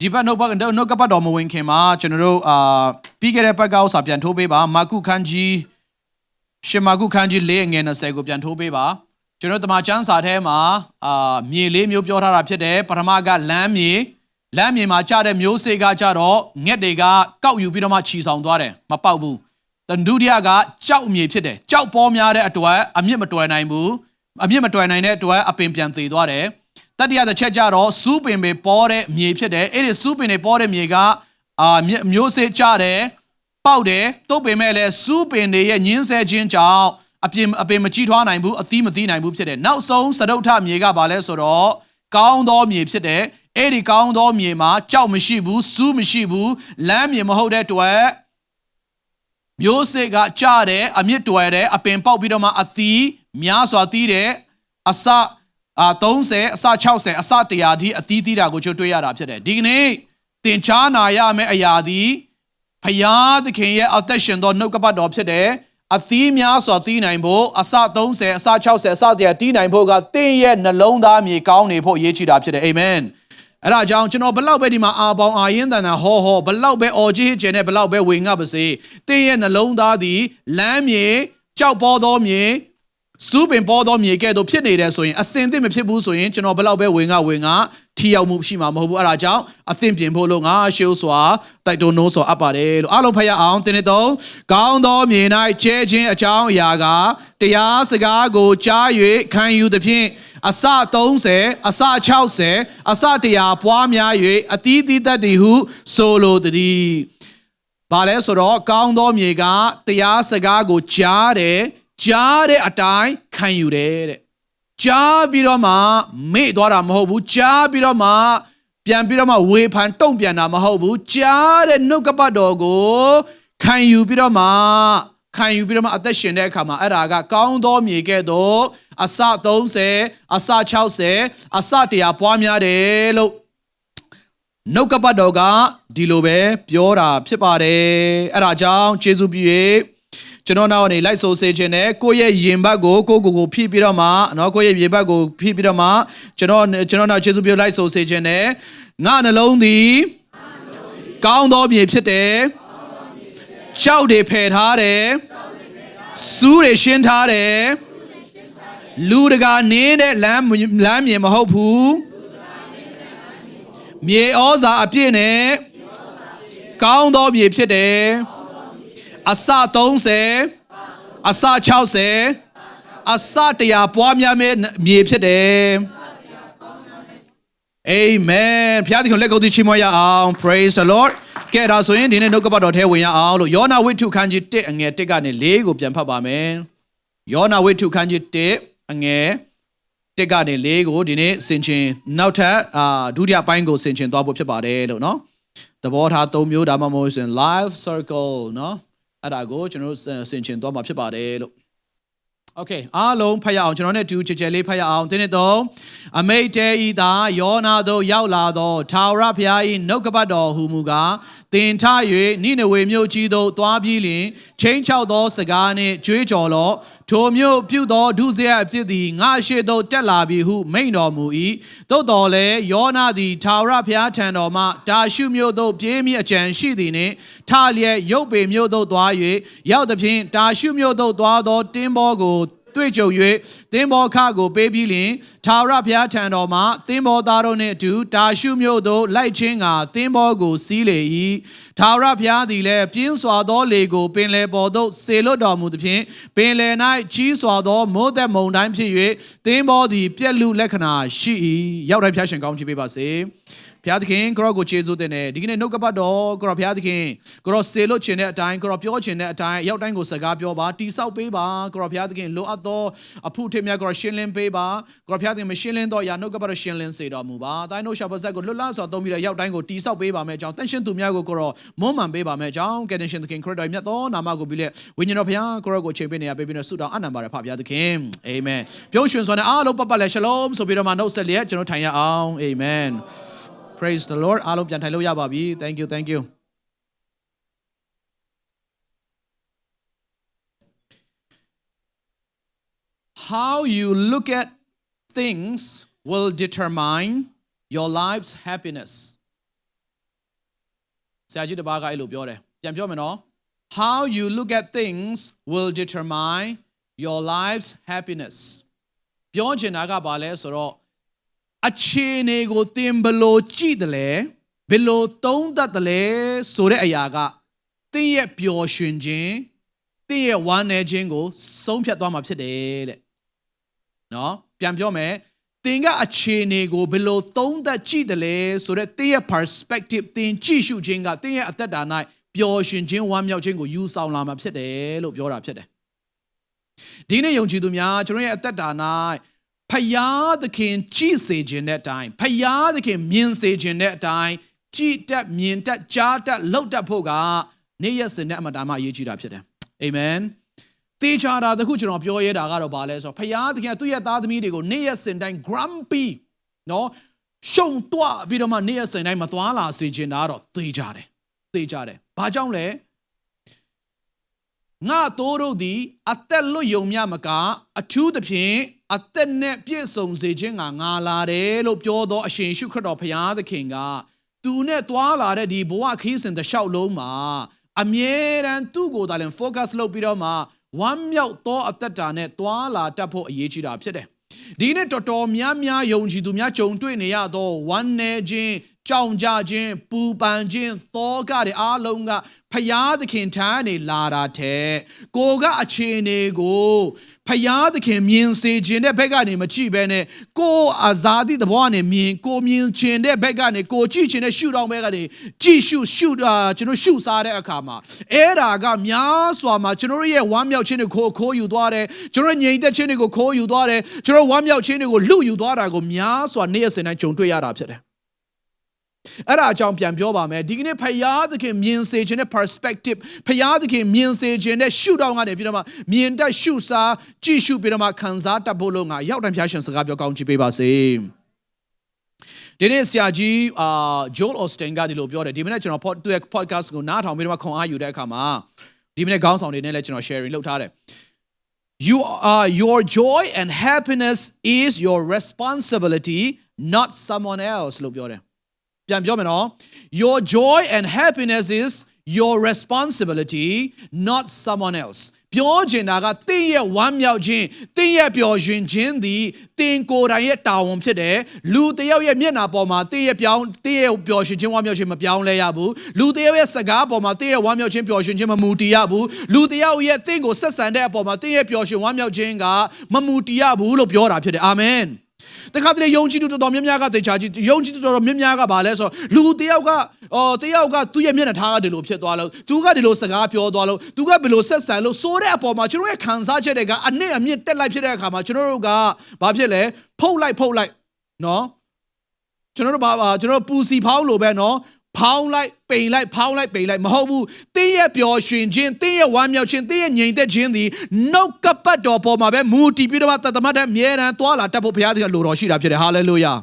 ဒီဘက်နှုတ်ကပတ်တော်မဝင်ခင်မှာကျွန်တော်တို့ပြီးခဲ့တဲ့ဘက်ကဥစားပြန်ထိုးပေးပါမာကုခန်းကြီးရှင်မာကုခန်းကြီး၄ငယ်20ကိုပြန်ထိုးပေးပါကျွန်တော်တမန်ကျမ်းစာထဲမှာမြေလေးမျိုးပြောထားတာဖြစ်တယ်ပထမကလမ်းမြေမှာကျတဲ့မျိုးစေ့ကကြတော့ငက်တွေကကောက်ယူပြီးတော့မှခြီဆောင်သွားတယ်မပေါက်ဘူးဒုတိယကကြောက်မြေဖြစ်တယ်ကြောက်ပေါ်များတဲ့အတွက်အမြင့်မတွယ်နိုင်ဘူးအမြင့်မတွယ်နိုင်တဲ့အတွက်အပင်ပြန်သေသွားတယ်တတိယတစ်ချက်ကြတော့စူးပင်ပဲပေါ်တဲ့မြေဖြစ်တယ်အဲ့ဒီစူးပင်တွေပေါ်တဲ့မြေကမျိုးစေ့ကျတယ်ပေါက်တယ်တုတ်ပင်မဲ့လဲစူးပင်တွေရဲ့ညင်းဆဲခြင်းကြောင့်အပင်မကြီးထွားနိုင်ဘူးအသီးမသီးနိုင်ဘူးဖြစ်တယ်နောက်ဆုံးစတုထမြေကဘာလဲဆိုတော့ကောင်းသောမြေဖြစ်တယ်အဲ့ဒီကောင်းသောမြေမှာကြောက်မရှိဘူးစူးမရှိဘူးလမ်းမြေမဟုတ်တဲ့အတွက်မျိုးစေ့ကကျတယ်အမြင့်တွယ်တယ်အပင်ပေါက်ပြီးတော့မှအသီးများစွာသီးတယ်အစ30အစ60အစ100ဒီအသီးသီးတာကိုကျွန်တော်တွေ့ရတာဖြစ်တယ်ဒီကနေ့သင်ကြားနာရမယ့်အရာသည်ဖယားသခင်ရဲ့အသက်ရှင်သောနှုတ်ကပတ်တော်ဖြစ်တယ်အသီးများစွာသီးနိုင်ဖို့အစ30အစ60အစ100တီးနိုင်ဖို့ကသင်ရဲ့နှလုံးသားမြေကောင်းနေဖို့အရေးကြီးတာဖြစ်တယ်အာမင်အဲ့ဒါကြောင့်ကျွန်တော်ဘလောက်ပဲဒီမှာအာပေါင်းအာရင်တန်တာဟောဘလောက်ပဲအော်ကြီးကျင်နဲ့ဘလောက်ပဲဝေငှပါစေသင်ရဲ့နှလုံးသားသည်လမ်းမြေကြောက်ပေါ်သောမြေစူးပင်ပေါ်သောမြေကဲ့သို့ဖြစ်နေတယ်ဆိုရင်အစင်သင့်မဖြစ်ဘူးဆိုရင်ကျွန်တော်ဘလောက်ပဲဝေငှထီရောက်မှုရှိမှာမဟုတ်ဘူးအဲ့ဒါကြောင့်အသင့်ပြင်ဖို့လို့ငါရှေးစွာတိုက်တွန်းနိုးစွာအပ်ပါတယ်လို့အားလုံးဖတ်ရအောင်တင်းနေတော့ကောင်းသောမြေ၌ကျဲခြင်းအကြောင်းအရာကတရားစကားကိုကြား၍ခံယူသဖြင့်အစ30အစ60အစ100ပွားများ၍အသီးသီးတတ်သည်ဟုဆိုလိုသည်ဘာလဲဆိုတော့ကောင်းသောမြေကတရားစကားကိုကြားတဲ့အတိုင်းခံယူတယ်တဲ့ကြားပြီးတော့မှမေ့သွားတာမဟုတ်ဘူးကြားပြီးတော့မှပြန်ပြီးတော့မှဝေဖန်တုံ့ပြန်တာမဟုတ်ဘူးကြားတဲ့နှုတ်ကပတ်တော်ကိုခံယူပြီးတော့မှအသက်ရှင်တဲ့အခါမှာအဲ့ဒါကကောင်းသောမြေကဲ့သို့အစ30အစ60အစ100ပွားများတယ်လို့နှုတ်ကပတ်တော်ကဒီလိုပဲပြောတာဖြစ်ပါတယ်အဲ့ဒါကြောင့်ယေရှုပြု၍ကျွန်တော်နောက်နေလိုက်ဆိုစေခြင်းနဲ့ကိုယ့်ရဲ့ရင်ဘတ်ကိုကိုဖိပြီးတော့မှနော်ကိုယ့်ရဲ့ရင်ဘတ်ကိုဖိပြီးတော့မှကျွန်တော်နောက်ယေရှုပြုလိုက်ဆိုစေခြင်းနဲ့ငါနှလုံးသည်ကောင်းသောမြေဖြစ်တယ်ကြောက်တွေဖယ်ထားတယ်စူးတွေရှင်းထားတယ်လူတကာနင်းတဲ့လမ်းမြေမဟုတ်ဘူးမြေဩဇာအပြည့်နဲ့ကောင်းသောမြေဖြစ်တယ်အစ30အစ60အစ100ပွားများမဲ့မြေဖြစ်တယ်အာမင်ဖျားသခင်လက်ကုပ်သီးချီးမွမ်းရအောင် praise the lord ကဲဒါဆိုရင်ဒီနေ့နှုတ်ကပတ်တော်ထဲဝင်ရအောင်လို့ယောနာဝိတ္ထုခန်းကြီး1အငယ်1ကနေ4ကိုပြန်ဖတ်ပါမယ်ယောနာဝိတ္ထုခန်းကြီး1အငယ်1ကနေ4ကိုဒီနေ့ဆင်ခြင်နောက်ထပ်ဒုတိယပိုင်းကိုဆင်ခြင်သွားဖို့ဖြစ်ပါတယ်လို့နော်သဘောထား3မျိုးဒါမှမဟုတ်ရင် live circle နော်အဲ့ဒါကိုကျွန်တော်ဆင်ခြင်သွားမှာဖြစ်ပါတယ်လို့โอเคအားလုံးဖတ်ရအောင်ကျွန်တော်နဲ့တူကြကြလေးဖတ်ရအောင်တင်းတော့အမိတ်တဲဤသာယောနာတို့ရောက်လာသောထာဝရဘုရား၏နှုတ်ကပတ်တော်ဟူမူကားသင်ထ၍နိနဝေမြို့ကြီးသို့သွားပြီးလျှင်ချင်းချောက်သောစကားနှင့်ကြွေးကြော်လော့ထိုမြို့ပြုသောဒုစရိုက်အဖြစ်သည်ငါရှိသို့တက်လာပြီဟုမိန့်တော်မူ၏သို့တော်လည်းယောနာသည်ထာဝရဘုရားထံတော်မှတာရှုမြို့သို့ပြေးမိအကြံရှိသည်နှင့်ထလျက်ရုပ်ပေမြို့သို့သွား၍ရောက်သဖြင့်တာရှုမြို့သို့သွားသောတင်းဘောကိုတွေ့ကြုံ၍သင်္ဘောခကိုပေးပြီးလျှင်ထာဝရဘုရားထံတော်မှသင်္ဘောသားတို့နှင့်အတူတာရှုမြို့သို့လိုက်ခြင်းကသင်္ဘောကိုစီးလေ၏ထာဝရဘုရားသည်လည်းပြင်းစွာသောလေကိုပင်လယ်ပေါ်သို့ဆေလွတ်တော်မူသည်ဖြင့်ပင်လယ်၌ကြီးစွာသောမိုးသက်မုန်တိုင်းဖြစ်၍သင်္ဘောသည်ပြက်လူလက္ခဏာရှိ၏ရောက်တိုင်းဖျားရှင်ကောင်းချီးပေးပါစေဘုရားသခင်ကိုရောကိုကျေးဇူးတင်တယ်ဒီကနေ့နှုတ်ကပတ်တော်ကိုရောဘုရားသခင်ကိုရောဆေလွတ်ခြင်းတဲ့အတိုင်းကိုရောပြောခြင်းတဲ့အတိုင်းရောက်တိုင်းကိုစကားပြောပါတိဆောက်ပေးပါကိုရောဘုရားသခင်လိုအပ်သောအဖို့ထင်များကိုရောရှင်းလင်းပေးပါကိုရောဘုရားသခင်မရှင်းလင်းတော့ရာနှုတ်ကပတ်တော်ရှင်းလင်းစေတော်မူပါတိုင်းတို့ရှာပါဇက်ကိုလွတ်လပ်စွာသုံးပြီးတော့ရောက်တိုင်းကိုတိဆောက်ပေးပါမယ်အကြောင်းတန်ရှင်းသူများကိုကိုရောမွမ်းမံပေးပါမယ်အကြောင်းကယ်တင်ရှင်သခင်ခရစ်တော်မြတ်သောနာမကိုပြီးလက်ဝိညာဉ်တော်ဘုရားကိုရောကိုချိန်ပေးနေရပေးပြီးတော့ဆုတောင်းအနံပါတယ်ဖခင်ဘုရားသခင်အာမင်ပြုံးရွှင်စွာနဲ့အားလုံးပတ်လက်ရှလုံးဆိုပြီးတော့မှနှုတ်ဆက်လျက်ကျွန်တော်ထိုင်ရအောင်အာမင်Praise the Lord အားလုံးပြန်ထိုင်လို့ရပါပြီ Thank you How you look at things will determine your life's happiness ဆရာကြီးတစ်ပါးကအဲ့လိုပြောတယ်ပြန်ပြောမယ်နော် how you look at things will determine your life's happiness ပြောချင်တာကဘာလဲဆိုတော့အခြေအနေကိုသင်ဘယ်လိုကြည့်တယ်လဲဘယ်လိုသုံးသပ်တယ်လဲဆိုတဲ့အရာကသင်ရဲ့ပျော်ရွှင်ခြင်းသင်ရဲ့ဝမ်းနည်းခြင်းကိုဆုံးဖြတ်သွားမှာဖြစ်တယ်တဲ့နော်ပြန်ပြောမယ်သင်ကအခြေအနေကိုဘယ်လိုသုံးသပ်ကြည့်တယ်လဲဆိုတဲ့သင်ရဲ့ perspective သင်ကြည့်ရှုခြင်းကသင်ရဲ့အသက်တာ၌ပျော်ရွှင်ခြင်းဝမ်းမြောက်ခြင်းကိုယူဆောင်လာမှာဖြစ်တယ်လို့ပြောတာဖြစ်တယ်ဒီနေ့ယုံကြည်သူများကျွန်တော်ရဲ့အသက်တာ၌ဖယားသခင်ကြည့်စေခြင်းတဲ့အတိုင်းဖယားသခင်မြင်စေခြင်းတဲ့အတိုင်းကြည်တက်မြင်တက်ကြားတက်လှုပ်တက်ဖို့ကနေ့ရက်စဉ်နဲ့အမှန်တမ်းအရေးကြီးတာဖြစ်တယ်အာမင်တေချာတာတခုကျွန်တော်ပြောရတာကတော့ဘာလဲဆိုတော့ဖယားသခင်သူ့ရဲ့သားသမီးတွေကိုနေ့ရက်စဉ်တိုင်း grumpy နော်ရှုံတွားပြီးတော့မှနေ့ရက်စဉ်တိုင်းမသွားလာစေခြင်းတာတော့သေချာတယ်ဘာကြောင့်လဲငါတို့သည်အသက်လွတ်ယုံမြမကအထူးသဖြင့်အသက်နဲ့ပြည့်စုံစေခြင်းကငါလာတယ်လို့ပြောသောအရှင်ရှုခရစ်တော်ဖယားသခင်ကသူနဲ့သွားလာတဲ့ဒီဘဝခီးစဉ်တစ်လျှောက်လုံးမှာအမြဲတမ်းသူ့ကိုယ်တိုင် focus လုပ်ပြီးတော့မှဝမ်းမြောက်သောအသက်တာနဲ့သွားလာတတ်ဖို့အရေးကြီးတာဖြစ်တယ်ဒီနေ့တော်တော်များများယုံကြည်သူများကြုံတွေ့နေရသောဝမ်းနည်းခြင်းကြောင်ကြခြင်းပူပန်ခြင်းသောကတွေအားလုံးကဖယားသခင်ထံနေလာတာတဲ့ကိုကအခြေအနေကိုဖယားသခင်မြင်စေခြင်းတဲ့ဘက်ကနေမကြည့်ဘဲနဲ့ကိုအာဇာတိသဘောကနေမြင်ခြင်းတဲ့ဘက်ကနေကိုကြည့်ခြင်းတဲ့ရှုထောင့်ဘက်ကနေကြည့်ရှုကျွန်တော်ရှုစားတဲ့အခါမှာအဲ့ဒါကများစွာမှာကျွန်တော်ရဲ့ဝမ်းမြောက်ခြင်းတွေကိုခိုးယူသွားတယ်ကျွန်တော်ငြိမ်သက်ခြင်းတွေကိုခိုးယူသွားတယ်ကျွန်တော်ဝမ်းမြောက်ခြင်းတွေကိုလုယူသွားတာကိုများစွာနေ့ရက်စဉ်တိုင်းကြုံတွေ့ရတာဖြစ်တယ်အဲ့ဒါအကြောင်းပြန်ပြောပါမယ်ဒီကနေ့ဖယားသခင်မြင်စေခြင်းတဲ့ perspective ဖယားသခင်မြင်စေခြင်းတဲ့ရှုထောင့်ကနေပြီးတော့မှမြင်တတ်ရှုစားကြည့်ရှုပြီးတော့မှခံစားတတ်ဖို့လို့ငါရောက်တိုင်းဖျားရှင်စကားပြောကောင်းချီးပေးပါစေဒီနေ့ဆရာကြီး Joel Osteen ကဒီလိုပြောတယ်ဒီမနေ့ကျွန်တော်သူ့ရဲ့ podcast ကိုနားထောင်ပြီးတော့မှခွန်အားယူတဲ့အခါမှာဒီမနေ့ခေါင်းဆောင်တွေနဲ့လည်းကျွန်တော် sharing လုပ်ထားတယ်your joy and happiness is your responsibility not someone else လို့ပြောတယ်ပြန်ပြောမယ်နော် your joy and happiness is your responsibility not someone else ပြောချင်တာကသင်ရဲ့ဝမ်းမြောက်ခြင်းသင်ရဲ့ပျော်ရွှင်ခြင်းသည်သင်ကိုယ်တိုင်ရဲ့တာဝန်ဖြစ်တယ်လူတစ်ယောက်ရဲ့မျက်နှာပေါ်မှာသင်ရဲ့ပျော်ရွှင်ခြင်းဝမ်းမြောက်ခြင်းမပြောင်းလဲရဘူးလူတစ်ယောက်ရဲ့စကားပေါ်မှာသင်ရဲ့ဝမ်းမြောက်ခြင်းပျော်ရွှင်ခြင်းမမူတည်ရဘူးလူတစ်ယောက်ရဲ့သင်ကိုဆက်ဆံတဲ့အပေါ်မှာသင်ရဲ့ပျော်ရွှင်ဝမ်းမြောက်ခြင်းကမမူတည်ရဘူးလို့ပြောတာဖြစ်တယ်အာမင်တခါတလေယုံကြည်သူတော်တော်များများကတေချာကြည့်ယုံကြည်သူတော်တော်များများကဘာလဲဆိုလူတယောက်ကသူ့ရဲ့မျက်နှာထားကဒီလိုဖြစ်သွားလို့သူကဒီလိုစကားပြောသွားလို့သူကဘယ်လိုဆက်ဆံလို့ဆိုတဲ့အပေါ်မှာကျွန်တော်ရဲ့ခံစားချက်တွေကအနစ်အမြင့်တက်လိုက်ဖြစ်တဲ့အခါမှာကျွန်တော်တို့ကဘာဖြစ်လဲဖုတ်လိုက်နော်ကျွန်တော်တို့ပူစီဖောင်းလို့ပဲနော်ဖောင်းလိုက်ပိန်လိုက်မဟုတ်ဘူးတင်းရဲ့ပျော်ရွှင်ခြင်းတင်းရဲ့ဝမ်းမြောက်ခြင်းတင်းရဲ့ငြိမ်သက်ခြင်းသည်နှုတ်ကပတ်တော်ပေါ်မှာပဲမူတည်ပြီးတော့တသမတ်တဲ့အမြဲတမ်းသွားလာတတ်ဖို့ဘုရားသခင်လိုတော်ရှိတာဖြစ်တယ်ဟာလေလုယာ